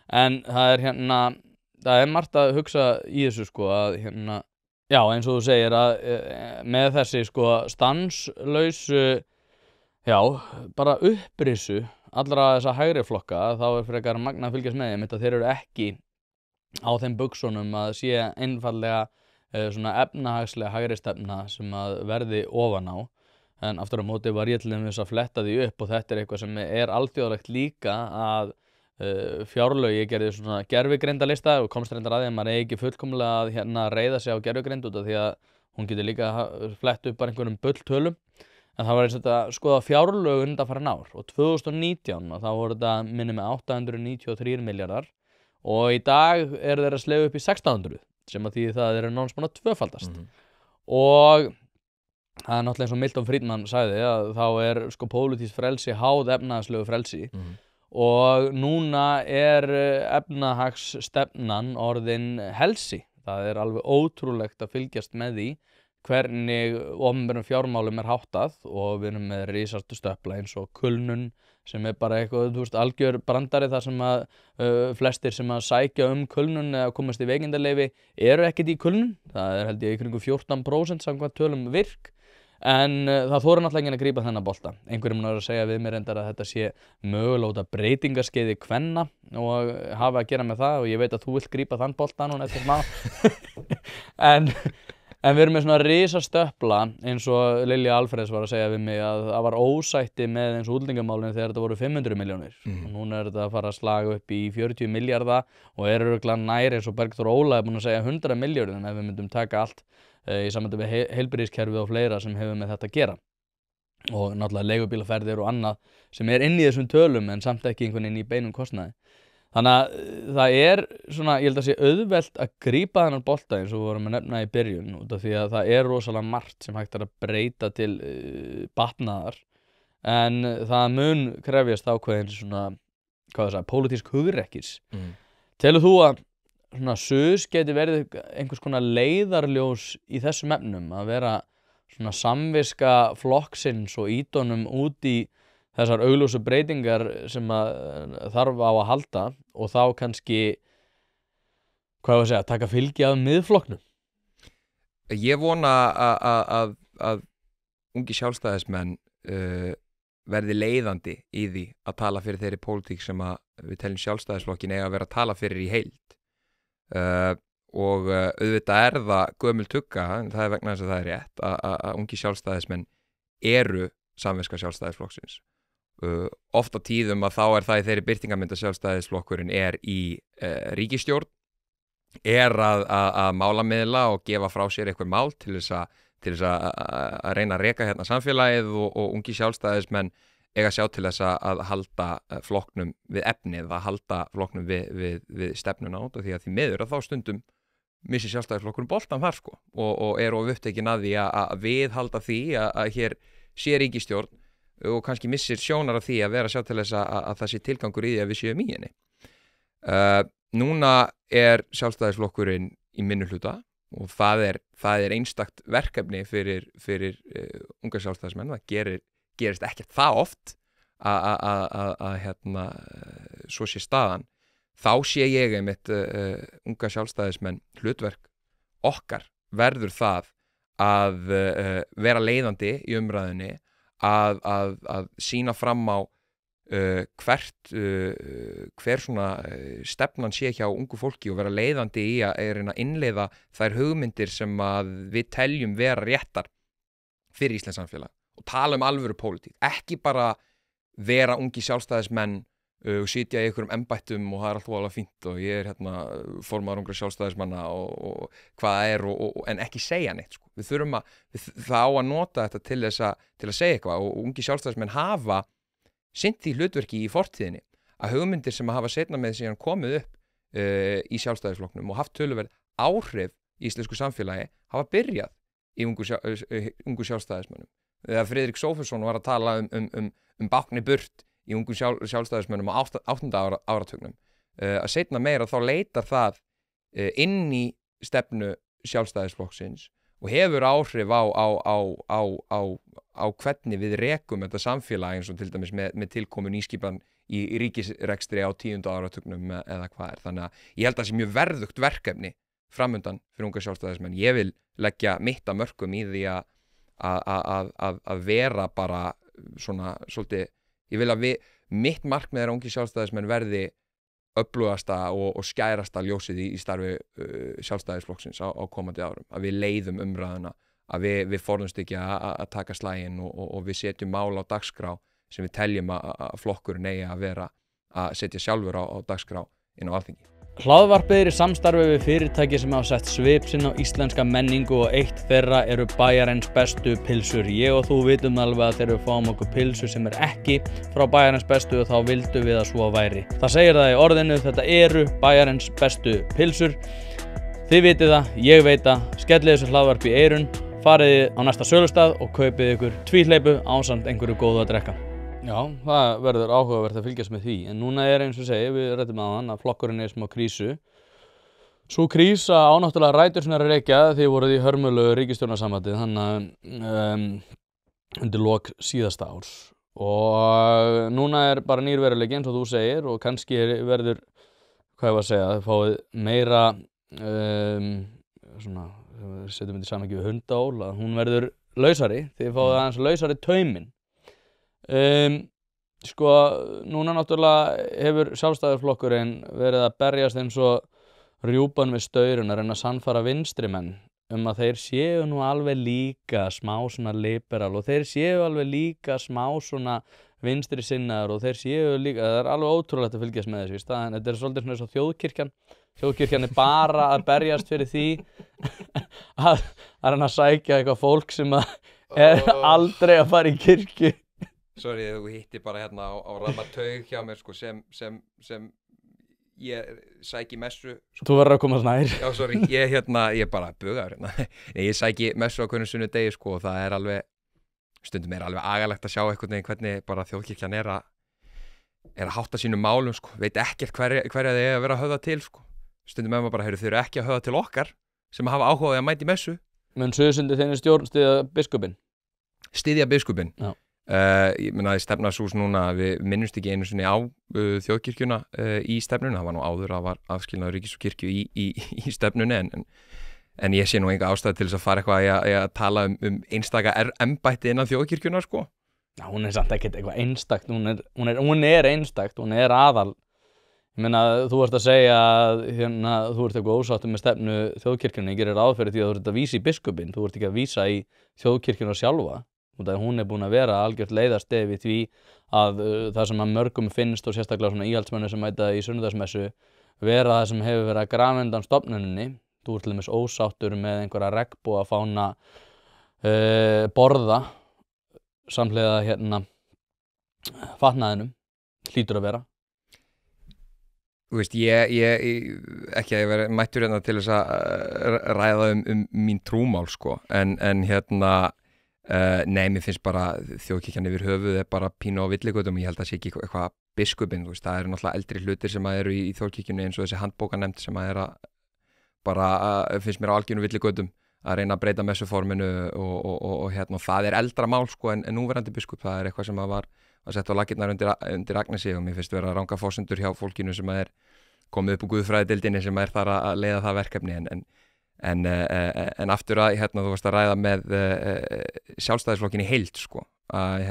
En það er margt að hugsa í þessu sko að já, eins og þú segir að með þessi sko stanslausu, bara upprisu allra þessa hægri flokka, þá er frekar magna að fylgjast með þeim, að þeir eru ekki á þeim buxunum að sé einfaldlega svona efnahagslega hægri stefna sem að verði ofan á. En aftur á móti var ég til dæmis að fletta því upp og þetta er eitthvað sem er alþjóðlegt líka að fjárlög, ég gerði svona gervigreindalista og komst reyndar að því að maður eigi ekki fullkomlega að reiða sig á gervigreind út af því að hún getur líka flett upp bara einhverjum bulltölum, en það var eins og þetta skoða fjárlög undanfarin ár og 2019 og þá voru þetta minni með 893 milljarðar og í dag þeir að sleifa upp í 1600 sem að því það eru náttúrulega svona tvöfaldast og það er náttúrulega eins og Milton Friedman sagði að þá er sko pólitískt frelsi háð efnahagslegu frelsi og núna er efnahagsstefnan orðin helsi. Það er alveg ótrúlegt að fylgjast með því hvernig opinberum fjármálum er háttað og við erum með risastu stöpla eins og kulnun sem er bara eitthvað, algjör brandari þar sem að flestir sem að sækja kulnun eða komast í veikindaleyfi eru ekkert í kulnun. Það er held ég í kringum 14% samkvæmt tölum virk. En það þorir náttúrulega enginn að grípa þennan bolta. Einhverjum er að segja við mér reyndar að þetta sé mögulega út af breytingaskeiði kvenna og hafa að gera með það og ég veit að þú vilt grípa þann bolta núna eftir smá. en við erum með svona risastöpla eins og Lilja Alfreðs var að segja við mig að það var ósætti með eins og útlendingamálinu þegar þetta voru 500 milljónir og núna er þetta að fara að slaga upp í 40 milljarða og er örugglega nær eins og Bergþór Óla er búinn að segja 100 milljónir en ef við myndum taka allt í samvættu við heilbrigðiskerfið og fleira sem hefur með þetta að gera og náttúrulega leigubílaferðir og annað sem er inn í þessum tölum en samt ekki einhvern veginn í beinum kostnaði. Þannig að það er svona, ég held að sé auðvelt að grípa þennan bolta eins og við vorum að nefna í byrjun út af því að það er rosalega margt sem hægt er að breyta til batnaðar en það mun krefjast ákveðin svona, pólitísk hugrekkis. Telur þú að svona SUS geti verið einhvers konar leiðarljós í þessum efnum að vera svona samviska flokksins og ídónum út í þessar augljósu breytingar sem að þarf á að halda og þá kannski taka fylgi af miðflokknum? Ég vona að ungi sjálfstæðismenn verði leiðandi í því að tala fyrir þeirri pólitík sem að við teljum sjálfstæðisflokkin eiga að vera að tala fyrir í heild. Og auðvitað er það gömul tugga, en það er vegna þess að það er rétt að ungi sjálfstæðismenn eru samviska sjálfstæðisflokksins. Oft á tíðum að þá er það í þeirri birtingarmynd að sjálfstæðisflokkurinn er í ríkisstjórn, er að málamiðla og gefa frá sér eitthvað mál til þess að reyna að reka hérna samfélagið og ungi sjálfstæðismenn eiga að sjá til þess að halda flokknum við efnið, að halda flokknum við stefnuna út af því að því miður að þá stundum missi sjálfstæðisflokkurinn boltan þar sko og er of upptekin að því að viðhalda því að hér sé ríkisstjórn og kannski missir sjónar af því að vera að sjá til þess að það sé tilgangur í því að við séum í henni. Núna er sjálfstæðisflokkurinn í minnihluta og það er einstakt verkefni fyrir unga sjálfstæðismenn. Það gerist ekkert það oft að svo sé staðan. Þá sé ég einmitt unga sjálfstæðismenn hlutverk okkar verður það að vera leiðandi í umræðunni að sýna fram á hver svona stefnan sé hjá ungu fólki og vera leiðandi í að innleiða þær hugmyndir sem að við teljum vera réttar fyrir íslenskt samfélag og tala alvöru pólitík, ekki bara vera ungi sjálfstæðismenn og sitja í einhverjum embættum og það alltaf alveg fínt og ég formaður ungra sjálfstæðismanna og hvað það en ekki segja neitt sko. Við þurfum það á að nota þetta til að segja eitthvað og ungi sjálfstæðismenn hafa sinnt því hlutverki í fortíðinni að hugmyndir sem hafa seinna með síðan komið upp í sjálfstæðisflokknum og haft töluverð áhrif í íslensku samfélagi hafa byrjað í ungu sjálfstæðismönnum. Þegar Friðrik Sófusson var að tala bákni burt í ungum sjálfstæðismönnum á 8. áratugnum. Að seinna meira þá leitar það inn í stefnu sjálfstæðisflokksins og hefur áhrif á hvernig við rekum þetta samfélag eins og til dæmis með tilkomu nýskipan í ríkisrekstri á 10. áratugnum eða hvað er. Þannig að ég held að það sé mjög verðugt verkefni framundan fyrir unga sjálfstæðismenn. Ég vil leggja mitt að mörkum í því að vera bara svona svolítið. Ég vil að mitt markmið er að ungi sjálfstæðismenn verði öflugasta og skærasta ljósið í starfi sjálfstæðisflokksins á komandi árum. Að við leiðum umræðuna, að við forðumst ekki að taka slaginn og við setjum mál á dagskrá sem við teljum að flokkurinn eigi að vera að setja sjálfur á dagskrá inn á Alþingi. Hlaðvarpið er í samstarfi við fyrirtæki sem hafa sett svip sinn á íslenska menningu og eitt þeirra eru Bæjarins bestu pylsur. Ég og þú vitum alveg að þegar við fáum okkur pylsu sem ekki frá Bæjarins bestu þá vildum við að svo væri. Það segir það í orðinu, þetta eru Bæjarins bestu pylsur. Þið vitið það, ég veit það, skellið þessu hlaðvarpi í eyrun, farið á næsta sölustað og kaupið ykkur tvíhleypu ásamt einhverju góðu að drekka. Já, það verður áhugavert að fylgjast með því, en núna eins og segi, við ræddum að flokkurinn smá krísu. Svo krísa náttúrulega rætur sinnar að rekja því voruð í hörmulegu ríkisstjórnarsambandi þannig undir lok síðasta árs. Og núna bara nýr veruleiki eins og þú segir og kannski verður, hvað ég var að segja, þið fáið meira, svona, setjum þetta saman ekki við hundál, að hún verður lausari, þið fáið aðeins lausari tauminn. Sko, núna náttúrulega hefur sjálfstæðisflokkurinn verið að berjast eins og rjúpan við staurinn að reyna að sannfæra vinstrimenn að þeir séu nú alveg líka smá svona liberal og þeir séu alveg líka smá svona vinstri sinnaður og þeir séu líka, það er alveg ótrúlegt að fylgjast með þessu í staðinn, þetta er svolítið svona eins og þjóðkirkjan bara að berjast fyrir því að reyna að sækja eitthvað fólk sem aldrei að fara í kirkju. Sorry, þú hitti bara hérna á ramataug hjá mér sko, sem ég sæki messu sko. Þú verður að koma snær. Já, sorry, ég bara bugaður hérna. Ég sæki messu á hvernig sunnudegi sko, og það er alveg, stundum alveg agalegt að sjá einhvern veginn hvernig bara þjóðkirkjan er að hátta sínum málum sko, veit ekkert hverja þið að vera að höfða til sko. Stundum maður bara, þau eru ekki að höfða til okkar sem hafa áhugaði að mæta í messu. Menn Suðursundi þinni stjórn styðja biskupinn? Styðja biskupinn. Já. Ég meina að stefnasús núna, við minnumst ekki einu sinni á þjóðkirkjuna í stefnunni, það var nú áður að var afskilnaður ríkis og kirkju í stefnunni en ég sé nú enga ástæð til þess að fara eitthvað að tala einstaka embætti innan þjóðkirkjuna sko. Já, hún er samt ekkert eitthvað einstakt, hún er einstakt, hún er aðal. Ég meina, þú ert að segja að þú ert eitthvað ósáttur með stefnu þjóðkirkjunni, ég gerir ráð fyrir því að þú ert að vísa í biskupinn, þú ert ekki að vísa í þjóðkirkjuna sjálfa. Hún er búin að vera algjört leiðarstef í því að það sem að mörgum finnst og sérstaklega svona íhaldsmennu sem mæta í sunnudagsmessu vera það sem hefur verið að grafa undan stofnuninni. Þú ert til dæmis ósáttur með einhverja regnbogafána borða samhliða fatnaðinum, hlýtur að vera. Þú veist, ég ekki að ég veri mættur hérna til þess að ræða mín trúmál sko, en nei, mér finnst bara þjóðkirkjan yfir höfuð bara pínu á villigötum og ég held að það sé ekki eitthvað biskupinn, þú veist, það eru náttúrulega eldri hlutir sem eru í þjóðkirkjunni eins og þessi handbókanemnd sem að bara finnst mér á algjörum villigötum að reyna að breyta messuforminu og það er eldra mál sko en núverandi biskup, það er eitthvað sem að var sett á laggirnar undir Agnesi og mér finnst vera ranga forsendur hjá fólkinu sem að komið upp úr guðfræðideildinni sem er þar að leiða það verkefni en aftur að þú varst að ræða með sjálfstæðisflokkin í heild sko, að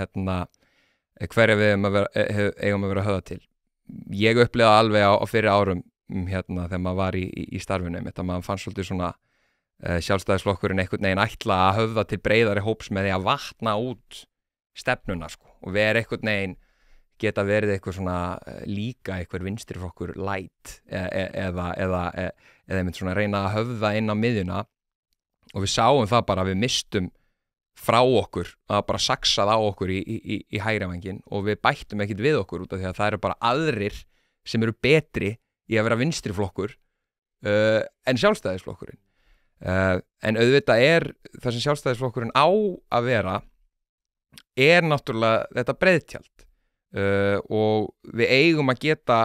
hverja við eigum að vera höfða til. Ég upplifa alveg á fyrir árum þegar maður var í starfinu þetta maður fann svolítið svona sjálfstæðisflokkurinn einhvern veginn ætla að höfða til breiðari hóps með því að vatna út stefnuna sko, og vera einhvern veginn geta verið eitthvað svona líka eitthvað vinstriflokkur light eða einmitt svona reyna að höfða inn á miðjuna og við sáum það bara að við mistum frá okkur að bara saxað á okkur í hægri vænginn og við bættum ekkert við okkur út af því að það eru bara aðrir sem eru betri í að vera vinstriflokkur en sjálfstæðisflokkurinn en auðvitað það sem sjálfstæðisflokkurinn á að vera náttúrulega þetta breiðtjald og við eigum að geta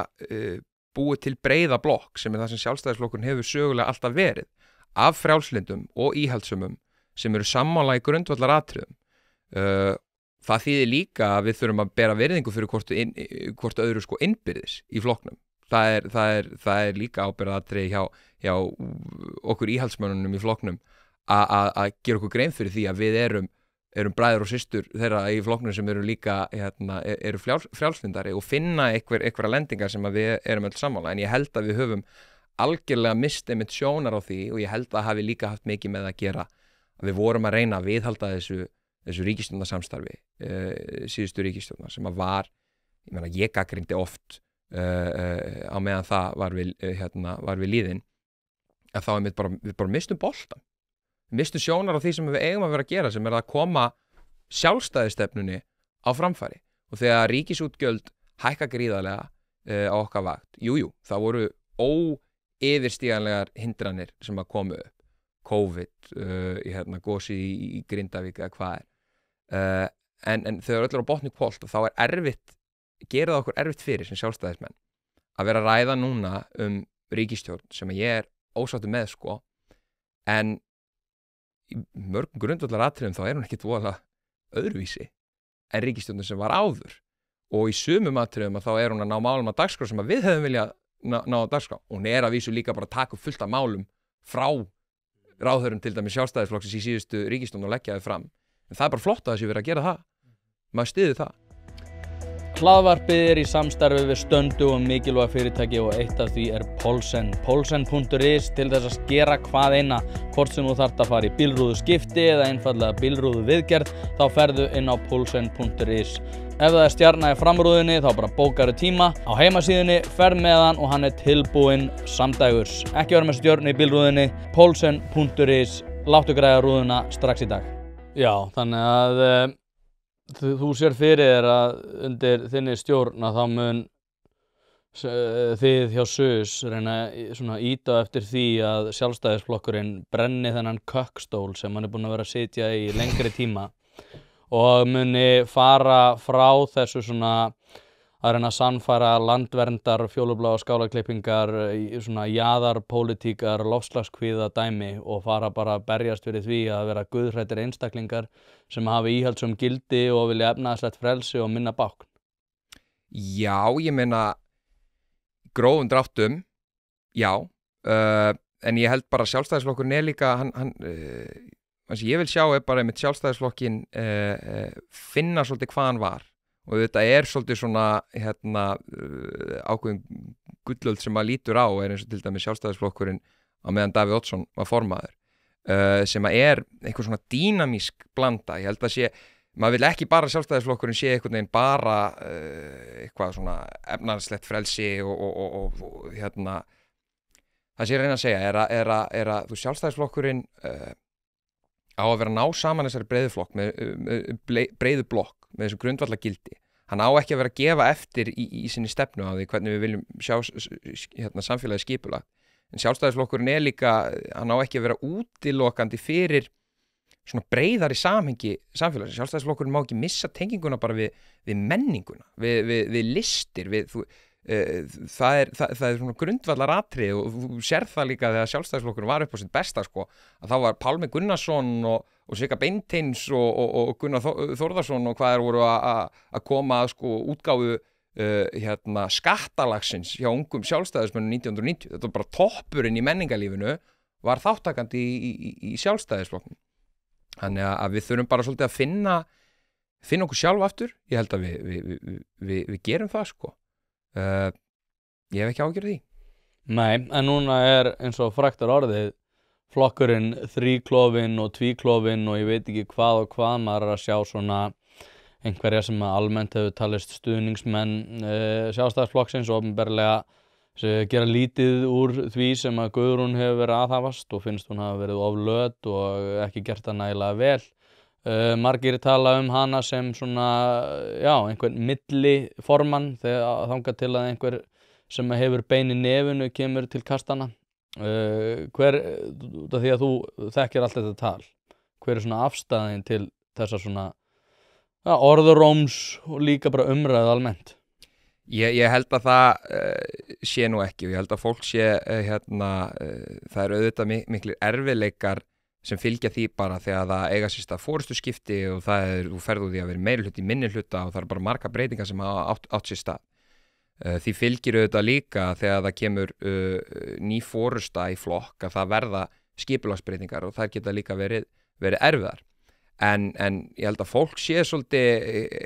búið til breiða blokk sem það sem sjálfstæðisflokkurinn hefur sögulega alltaf verið af frjálslyndum og íhaldssömum sem eru sammála í grundvallaratriðum. Það þýðir líka að við þurfum að bera virðingu fyrir hvort öðru sko innbyrðis í flokknum. Það er líka ábyrgðaratriði hjá okkur íhaldsmönnunum í flokknum að gera okkur grein fyrir því að við erum bræður og systur þeirra í flokknum sem eru líka eru frjálslyndari og finna einhverja lendingar sem að við erum öll sammála. En ég held að við höfum algjörlega mist einmitt sjónar á því og ég held að hafi líka haft mikið með að gera að við vorum að reyna að viðhalda þessu ríkisstjórnarsamstarfi síðustu ríkisstjórnar sem að var, ég gagnrýndi oft á meðan það var við líðin að þá við bara mistum boltan við mistum sjónar á því sem við eigum að vera að gera sem að koma sjálfstæðistefnunni á framfæri og þegar ríkisútgjöld hækka gríðarlega á okkar vakt, það voru óyfirstíganlegar hindranir sem að komu upp COVID, gósi í Grindavík eða hvað en þegar öll á botni hvolft þá gerir það okkur erfitt fyrir sem sjálfstæðismenn að vera að ræða núna ríkisstjórn sem ég ósáttur með sko en í mörgum grundvallaratriðum þá hún ekkert voðalega öðruvísi en ríkisstjórnin sem var áður og í sumum atriðum að þá hún að ná málum á dagskrá sem að við hefðum viljað ná á dagskrá. Hún að vísu líka bara að taka fullt af málum frá ráðherrum til dæmis sjálfstæðisflokksins í síðustu ríkisstjórn og leggja þau fram. En það bara flott að þessi verið að gera það. Maður styður það. Hlaðvarpið í samstarfi við stöndu og mikilvæg fyrirtæki og eitt af því Polsen. Polsen.is til þess að skera hvað eina, hvort sem þú þarft að fara í bílrúðu skipti eða einfallega bílrúðu viðgerð, þá ferðu inn á Polsen.is. Ef það stjarna í framrúðunni þá bara bókaru tíma á heimasíðunni, ferð með hann og hann tilbúinn samdægurs. Ekki vera með stjörnu í bílrúðunni, Polsen.is, láttu græða rúðuna strax í dag. Já, þannig að þú sér fyrir þér að undir þinni stjórn að þá mun þið hjá SUS reyna svona íta eftir því að sjálfstæðisflokkurinn brenni þennan kökkstól sem hann búinn að vera að sitja í lengri tíma og muni fara frá þessu svona að reyna að sannfæra landverndar, fjólubláa skálaklippingar, svona jaðarpólitíkar, loftslagskvíða dæmi og fara bara að berjast fyrir því að vera guðhræddir einstaklingar sem hafi íhaldssöm gildi og vilja efnahagslegt frelsi og minna bákn. Já, ég meina grófum dráttum, já, en ég held bara að sjálfstæðisflokkurinn líka, það sem ég vil sjá bara einmitt sjálfstæðisflokkin finna svolítið hvað hann var. Og þetta svolítið svona ákveðin gullöld sem maður lítur á eins og til dæmis sjálfstæðisflokkurinn á meðan Davíð Oddsson var formaður sem einhver svona dýnamísk blanda. Ég held að maður vil ekki bara sjálfstæðisflokkurinn sé einhvern veginn bara eitthvað svona efnahagslegt frelsi og það sé ég reyna að segja er að þú sjálfstæðisflokkurinn á að vera að ná saman þessari breiðu blokk með þessu grundvallagildi. Hann á ekki að vera að gefa eftir í sinni stefnu á því hvernig við viljum sjá samfélagið skipulagt. En sjálfstæðisflokkurinn líka, hann á ekki að vera útilokandi fyrir svona breiðari samhengi samfélagsins. Sjálfstæðisflokkurinn má ekki missa tenginguna bara við menninguna, við listir, það er svona grundvallaratriði og þú sér það líka þegar sjálfstæðisflokkurinn var upp á sitt besta sko, að þá var Pálmi Gunnarsson og Sigga Beinteins og Gunnar Þórðarsson og hvað voru að koma að sko útgáfu skattalagsins hjá ungum sjálfstæðismönnum 1990. Þetta var bara toppurinn í menningarlífinu var þáttakandi í sjálfstæðisflokknum. Þannig að við þurfum bara svolítið að finna okkur sjálf aftur. Ég held að við gerum það sko. Ég hef ekki ágjörð því. Nei, en núna eins og fræktar orðið flokkurinn þríklofinn og tvíklofinn og ég veit ekki hvað og hvað maður að sjá svona einhverja sem almennt hefur talist stuðningsmenn Sjálfstæðisflokksins og opinberlega gera lítið úr því sem að Guðrún hefur verið aðhafast og finnst hún hafa verið of löt og ekki gert það nægilega vel. Margir tala hana sem svona, einhvern milliformann þegar þangað til að einhver sem hefur bein í nefinu kemur til kastana. Út af því að þú þekkir allt þetta tal, hver svona afstæðin til þessa svona orðuróms og líka bara umræðu almennt? Ég held að það sé nú ekki og ég held að fólk sé það eru auðvitað miklir erfiðleikar sem fylgja því bara þegar það eiga sér stað forystuskipti og þú ferð úr því að vera meirihluti, minnihluta og það eru bara marga breytingar sem hafa átt sér stað. Því fylgir auðvitað líka þegar það kemur ný forysta í flokk að það verða skipulagsbreytingar og þær geta líka verið erfiðar. En ég held að fólk sé svolítið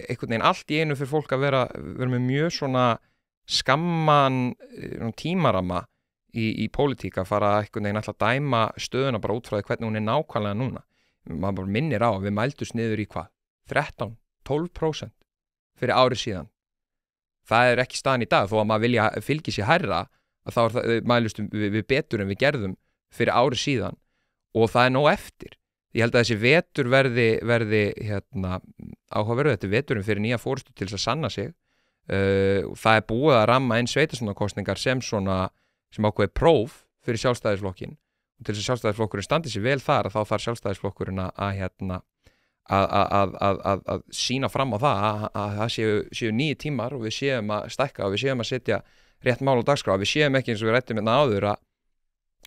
einhvern veginn allt í einu fyrir fólk að vera með mjög svona skamman tímarama í pólitík að fara einhvern veginn alltaf að dæma stöðuna bara út frá því hvernig hún er nákvæmlega núna. Maður bara minnir á að við mældust niður í hvað? 13-12% fyrir ári síðan. Það er ekki staðan í dag þó að maður fylgi sér hærra að þá mælustum við betur en við gerðum fyrir ári síðan og það er nóg eftir. Ég held að þessi vetur verði áhugaverður, þetta er veturinn fyrir nýja forystu til þess að sanna sig. Það er búið að ramma inn sveitarstjórnarkosningar sem ákveðið próf fyrir Sjálfstæðisflokkinn og til þess að Sjálfstæðisflokkurinn standi sér vel þar þá þarf Sjálfstæðisflokkurinn að sýna fram á það séu 9 tímar og við séum að stækka og við séum að setja rétt mál á dagskrá, við séum ekki eins og við rættum hérna áður að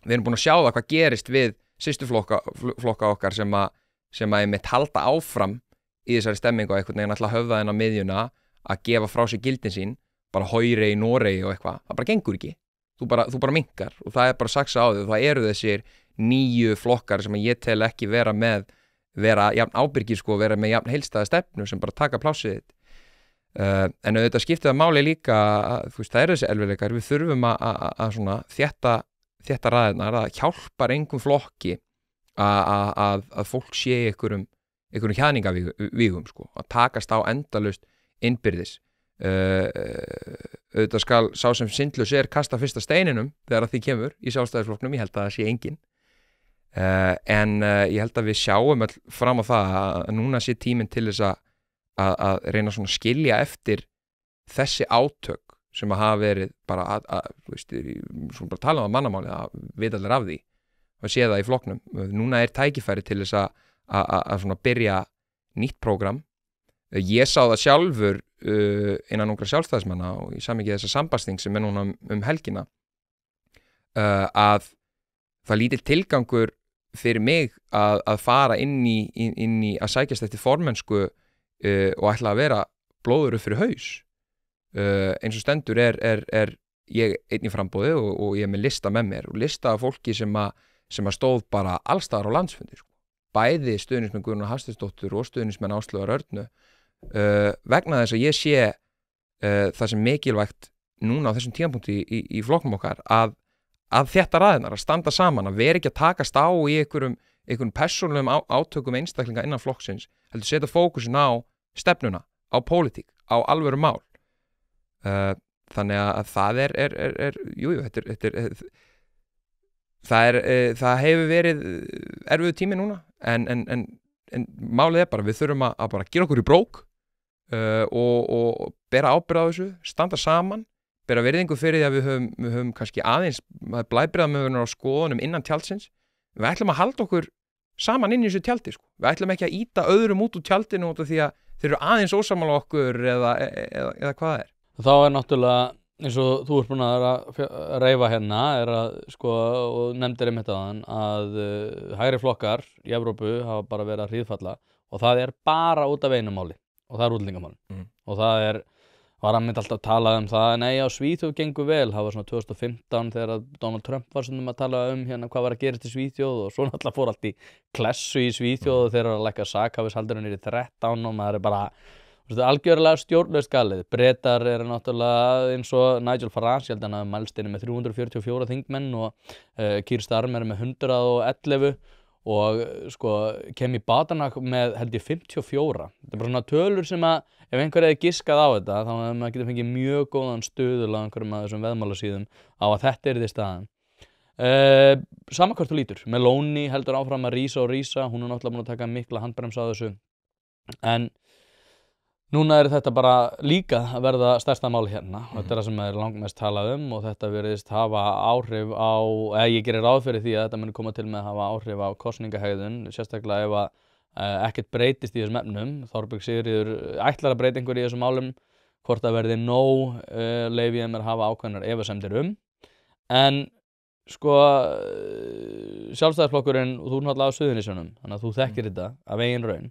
við erum búin að sjá það hvað gerist við systurflokka okkar sem einmitt halda áfram í þessari stemmingu og einhvern veginn alltaf höfða þennan miðjuna að gefa frá sig gildin sín, bara Høyre í Noregi og eitthvað, það bara gengur ekki. Þú bara minkar og það er bara saksa á því og það eru þessir 9 flokkar sem ég tel ekki vera jafn ábyrgir vera með jafn heildstæða stefnu sem bara taka plássið þitt. En auðvitað skiptir það máli líka, það eru þessi erfiðleikar, við þurfum að svona þétta raðirnar, að hjálpar engum flokki að fólk sé einhverjum hjaðningavígum að takast á endalaust innbyrðis. Auðvitað skal sá sem syndlaus kasta fyrsta steininum þegar að því kemur í Sjálfstæðisflokknum, ég held að það sé engin. En ég held að við sjáum öll fram á það að núna sé tíminn til þess að reyna svona skilja eftir þessi átök sem að hafa verið bara svona bara tala um mannamáli að vita allir af því og sé það í flokknum. Núna er tækifæri til þess að svona byrja nýtt prógram. Ég sá það sjálfur innan ungra sjálfstæðismanna og í samhengi þessa sambandsþing sem er núna helgina að það lítill tilgangur fyrir mig að fara inn í að sækjast eftir formennsku og ætla að vera blóður upp fyrir haus. Eins og stendur er ég einn í framboði og ég er með lista með mér og lista af fólki sem að stóð bara allstaðar á landsfundi bæði stuðningsmenn Guðrúnar Hafsteinsdóttur og stuðningsmenn Áslaugar Örnu vegna þess að ég sé það sem mikilvægt núna á þessum tímapunkti í flokknum okkar að þetta raðirnar, að standa saman, að vera ekki að takast á í einhverjum persónulegum átökum einstaklinga innan flokksins, heldur setja fókusin á stefnuna, á pólitík, á alvöru mál. Þannig að það það hefur verið erfiður tími núna en málið er bara við þurfum að bara gera okkur í brók og bera ábyrgð á þessu, standa saman, bera virðingu fyrir því að við höfum kannski aðeins blæbrigðamögunar á skoðunum innan tjaldsins. Við ætlum að halda okkur saman inn í þessu tjaldi Við ætlum ekki að ýta öðrum út úr tjaldinu út af því að þeir eru aðeins ósammála okkur eða hvað það er. Þá er náttúrulega eins og þú ert búin að reifa hérna og nefndir einmitt áðan að hægri flokkar í Evrópu hafa bara verið að hríðfalla og það er bara út af einu máli og það er útlendingamálin. Og það var að mynd alltaf að tala um það, nei á Svíþjóð gengur vel, það var svona 2015 þegar Donald Trump var svona að tala um hérna hvað var að gerast í Svíþjóð og svo náttúrulega fór allt í klessu í Svíþjóð og þeir eru að lækka sakhæfishaldurinn í 13 og maður er bara algjörlega stjórnlaust galið. Bretar eru náttúrulega eins og Nigel Farage, ég held að hann hafi mælst inni með 344 þingmenn og Keir Starmer með 111 og sko kem í Badanac með held ég 54. Þetta bara svona tölur sem að ef einhver hefði giskað á þetta þá hefði maður getið fengið mjög góðan stuðul á einhverjum af þessum veðmálasíðum á að þetta yrði staðan. Sama hvort þú lítur. Meloni heldur áfram að rísa og rísa, hún er náttúrulega búin að taka mikla handbremsa á þessu. En núna þetta bara líka að verða stærsta máli hérna. Þetta það sem langmest talað og þetta virðist hafa áhrif á, ég gerir ráð fyrir því að þetta muni koma til með að hafa áhrif á kosningahegðun, sérstaklega ef að ekkert breytist í þessum efnum. Þorbjörg Sigríður ætlar að breyta einhverju í þessum málum, hvort það verði nóg leyfi þeim að hafa ákveðnar efasemdir en sko Sjálfstæðisflokkurinn, og þú náttúrulega á Suðurnesjunum, þannig að þú þekkir þetta af eigin raun.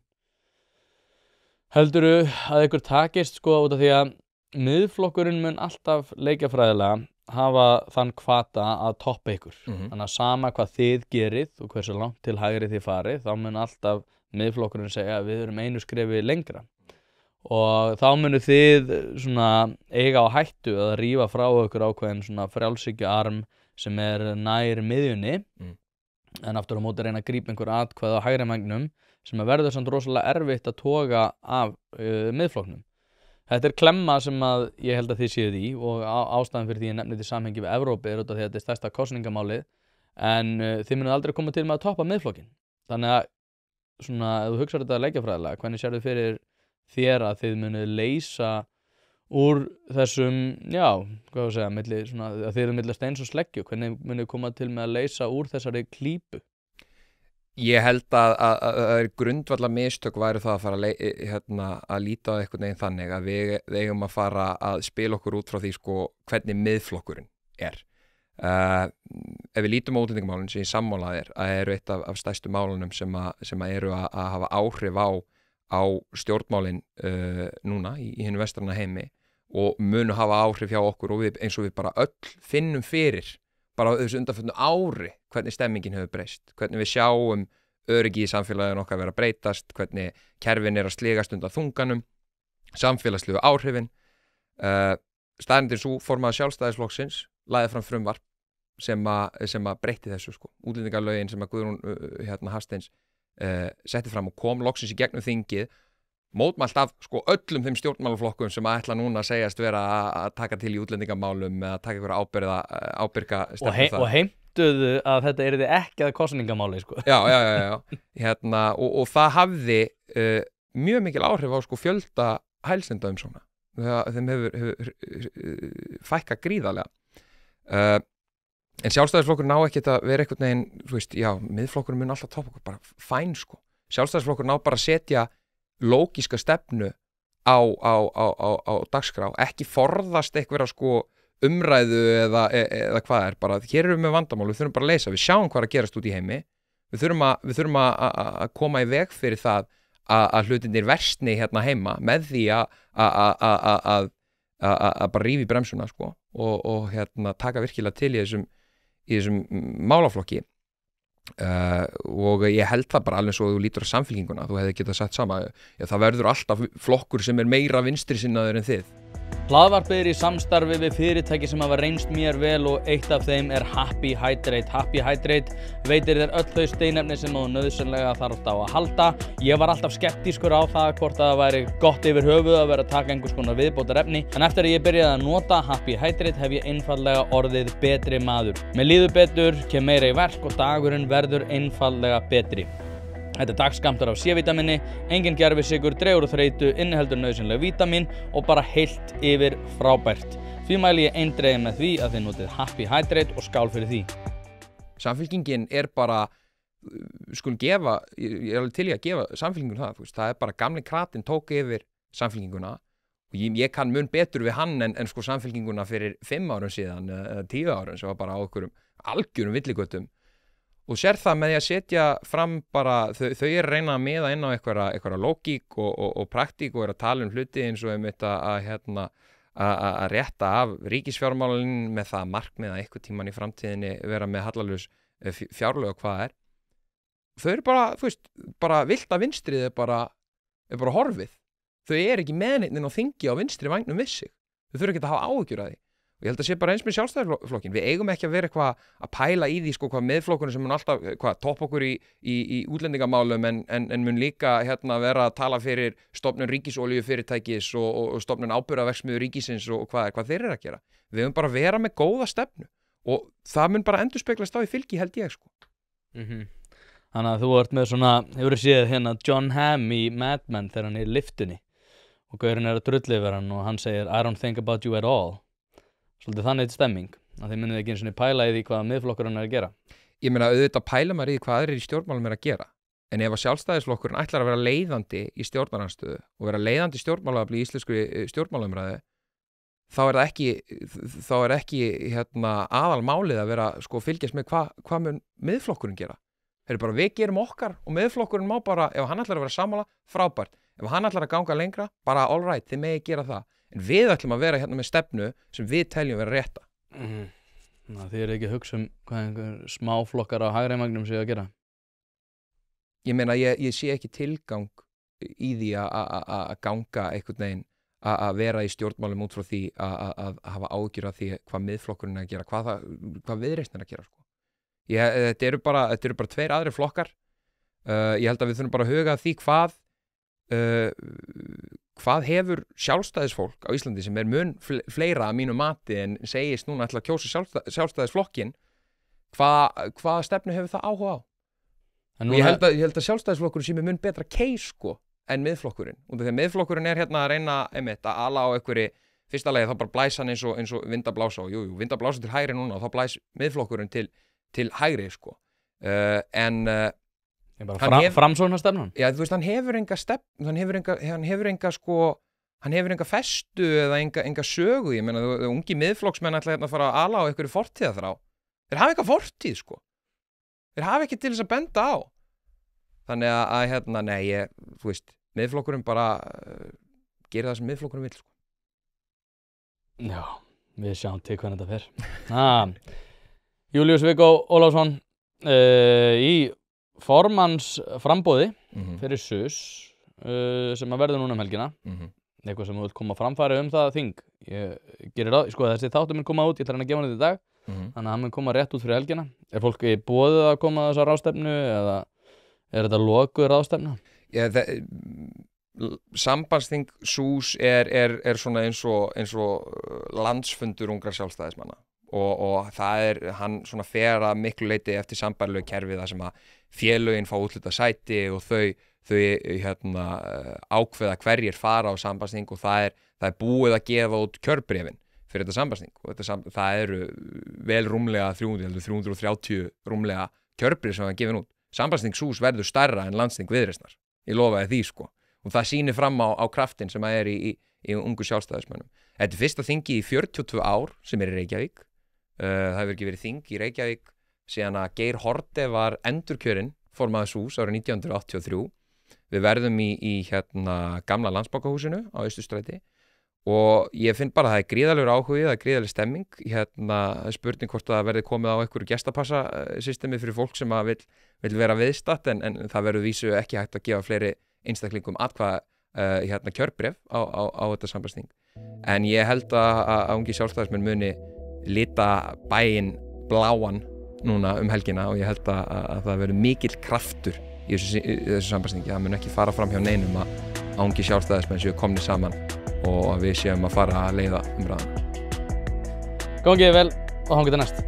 Heldurðu að ykkur takist sko út af því að Miðflokkurinn mun alltaf leikjafræðilega hafa þann hvata að toppa ykkur. Þannig að sama hvað þið gerið og hversu langt til hægri þið farið, þá mun alltaf Miðflokkurinn segja að við erum einu skrefi lengra. Og þá munu þið svona eiga á hættu að rífa frá ykkur ákveðin svona frjálshyggjuarm sem nær miðjunni, en aftur á móti reyna að grípa einhver atkvæði á hægri vængnum sem verður samt rosalega erfitt að toga af Miðflokknum. Þetta klemma sem að ég held að þið séuð í og ástæðan fyrir því ég nefni þetta í samhengi við Evrópu út af því að þetta stærsta kosningamálið, en þið munið aldrei koma til með að toppa Miðflokkinn. Þannig að svona, ef þú hugsar þetta leikjafræðilega, hvernig sérðu fyrir þér að þið munið leysa úr þessum, hvað segja, svona, að þið eru milli steins og sleggju, hvernig munið koma til með að leysa úr þessari klípu? Ég held að grundvallar mistök væri það að fara að líta á einhvern veginn þannig að við eigum að fara að spila okkur út frá því sko hvernig Miðflokkurinn er. Ef við lítum á útlendingamálin sem ég sammála að eru eitt af stærstu málunum sem eru að hafa áhrif á stjórnmálin núna í hinu vestræna heimi og munu hafa áhrif hjá okkur og við, eins og við bara öll finnum fyrir bara á þessu undanförnu ári hvernig stemmingin hefur breyst, hvernig við sjáum öryggi í samfélaginu okkar vera að breytast, hvernig kerfin að sligast undan þunganum, samfélagslegu áhrifin. Staðreyndin sú formaður Sjálfstæðisflokksins lagði fram frumvarp sem að breytti þessu sko. Útlendingalögin sem að Guðrún Hafsteins setti fram og kom loksins í gegnum þingið, mótmælt af sko öllum þeim stjórnmálaflokkum sem ætla núna að segjast vera að taka til í útlendingamálum eða taka einhverja ábyrga stefnu og heimtuðu að þetta yrði ekki að kosningamáli sko. Já. Og það hafði mjög mikil áhrif á sko fjölda hælsendaumsókna. Þeim hefur fækkað gríðarlega. En Sjálfstæðisflokkur ná ekki að vera einhvern veginn, þú veist, Miðflokkurinn mun alltaf toppa okkur bara fæn sko. Sjálfstæðisflokkur ná bara að setja lógíska stefnu á dagskrá, ekki forðast einhverja sko umræðu eða hvað bara, hér erum við með vandamál, við þurfum bara að leysa, við sjáum hvað að gerast út í heimi, við þurfum að koma í veg fyrir það að hlutinir versni hérna heima með því að bara rífa í bremsuna sko og taka virkilega til í þessum málaflokki. Og ég held það bara alveg svo að þú lítur á Samfylkinguna, þú hefði getað sagt sama, það verður alltaf flokkur sem meira vinstri sinnaður en þið. Hlaðvarpið í samstarfi við fyrirtæki sem hafa reynst mér vel og eitt af þeim Happy Hydrate. Happy Hydrate veitir þér öll þau steinefni sem þú nauðsynlega þarft á að halda. Ég var alltaf skeptískur á það hvort það væri gott yfir höfuð að vera að taka einhvers konar viðbótarefni, en eftir að ég byrjaði að nota Happy Hydrate hef ég einfaldlega orðið betri maður. Mér líður betur, kem meira í verk og dagurinn verður einfaldlega betri. Þetta dagskammtur af C-vítamini, engin gervisykur, dregur úr þreytu, inniheldur nauðsynleg vítamin og bara heilt yfir frábært. Því mæli ég eindregið með því að þið notið Happy Hydrate og skál fyrir því. Samfylkingin bara, skulum gefa, ég alveg til í að gefa Samfylkingun það, það bara gamli kratinn tók yfir Samfylkinguna og ég kann mun betur við hann en sko Samfylkinguna fyrir 5 árum síðan, 10 árum sem var bara á okkurum algjörum villigötum. Og sér það með því að setja fram bara, þau að reyna að miða inn á einhverja lógík og praktík og að tala hluti eins og að rétta af ríkisfjármálin með það markmið að einhver tíman í framtíðinni vera með hallalaus fjárlög og hvað Þau eru bara, þú veist, bara vilda vinstrið bara horfið. Þau ekki meðneitin á þingi á vinstri vægnum við sig. Þau þurfa ekki að hafa áhyggjur af því. og ég held að sé bara eins með sjálfstæðisflokkin, við eigum ekki að vera eitthvað að pæla í því sko hvað miðflokkurinn sem mun alltaf topp okkur í útlendingamálum en mun líka vera að tala fyrir stofnun ríkisolíufyrirtækis og stofnun áburðarverksmiðju ríkisins og hvað þeir eru að gera. Við höfum bara að vera með góða stefnu og það mun bara endurspeglast á í fylgi held ég sko. Þannig að þú ert með svona, hefur séð John Hamm í Mad Men þegar hann er í lyftunni og gaurinn er að drulli yfir hann og hann segir I don't think about you at all. Svolítið þannig stemming að þið munið ekki einu sinni pæla í því hvað miðflokkurinn er að gera. Ég meina auðvitað pæla maður í því hvað aðrir í stjórnmálum er að gera en ef að sjálfstæðisflokkurinn ætlar að vera leiðandi í stjórnarandstöðu og vera leiðandi stjórnmálaafli í íslensku stjórnmálaumræðu þá er ekki aðalmálið að vera sko fylgjast með hvað mun miðflokkurinn gera. Þeir eru bara við gerum okkar og miðflokkurinn má bara, ef hann ætlar að vera sammála, frábært. Ef hann ætlar að ganga lengra, bara all right, þið megi gera það. En við ætlum að vera með stefnu sem við teljum vera rétta. Þið eru ekki að hugsa hvað einhver smáflokkar á hægri magnum séu að gera? Ég meina, ég sé ekki tilgang í því að ganga einhvern veginn að vera í stjórnmálum út frá því að hafa áhyggjur af því hvað miðflokkurinn er að gera, hvað Viðreisn er að gera sko. Þetta eru bara tveir aðrir flokkar. Ég held að við þurfum bara að huga að því hvað hefur sjálfstæðisfólk á Íslandi sem er mun fleira að mínu mati en segist núna ætla að kjósa sjálfstæðisflokkin hvaða stefnu hefur það áhuga á? Ég held að sjálfstæðisflokkurinn sé með mun betra case sko en miðflokkurinn. Og þegar miðflokkurinn er að reyna að ala á einhverju fyrsta lagi þá bara blæs hann eins og vind að blása og jú, vind að blása til hægri núna og þá blæs miðflokkurinn til hægri sko. Framsóknarstefnan? Já, þú veist, hann hefur enga stefnu, hann hefur enga festu eða enga sögu. Ég meina, ungi miðflokksmenn ætla að fara að ala á einhverju fortíðarþrá. Þeir hafa enga fortíð sko. Þeir hafa ekki til þess að benda á. Þannig að nei, þú veist, miðflokkurinn bara gerir það sem miðflokkurinn vill sko. Já, við sjáum til hvernig þetta fer. Júlíus Viggo Ólafsson í formanns frambóði fyrir SUS sem að verður núna helgina. Eitthvað sem þú vilt koma að framfæri það þing. Ég gerir það, sko þessi þáttur mun koma út, ég ætla hann að gefa hann þetta í dag. Þannig að hann mun koma rétt út fyrir helgina. Er fólk í boðið að koma að þessa ráðstefnu eða er þetta lokuð ráðstefna? Sambandsþing SUS er svona eins og landsfundur ungra sjálfstæðismanna og það hann svona fer að miklu leyti eftir sambærilegu kerfi þar sem að félögin fá úthlutað sæti og þau ákveða hverjir fara á sambandsþing og það er búið að gefa út kjörbréfin fyrir þetta sambandsþing og það eru vel rúmlega 330 rúmlega kjörbréf sem það gefin út. Sambandsþing SUS verður stærra en landsþing Viðreisnar. Ég lofaði því sko. Og það sýnir fram á kraftin sem er í ungu sjálfstæðismönnum. Þetta er fyrsta þingi í 42 ár sem er í Reykjavík. Það hefur ekki verið þing í Reykjavík síðan að Geir Haarde var endurkjörinn formaður SUS árið 1983. Við verðum í gamla Landsbankahúsinu á Austurstræti og ég finn bara að það er gríðalegur áhugi, það er gríðaleg stemming. Spurning hvort það verði komið á einhverju gestapassa-systemi fyrir fólk sem að vill vera viðstatt en það verður vísu ekki hægt að gefa fleiri einstaklingum atkvæða kjörbréf á þetta sambandsþing. En ég held að ungi sjálfstæðismenn muni lita bæinn bláan núna helgina og ég held að það verður mikill kraftur í þessu sambandsþingi. Það mun ekki fara fram hjá neinum að ungi sjálfstæðismenn séu komnir saman og að við séum að fara að leiða umræðan. Gangið vel og þangað til næst.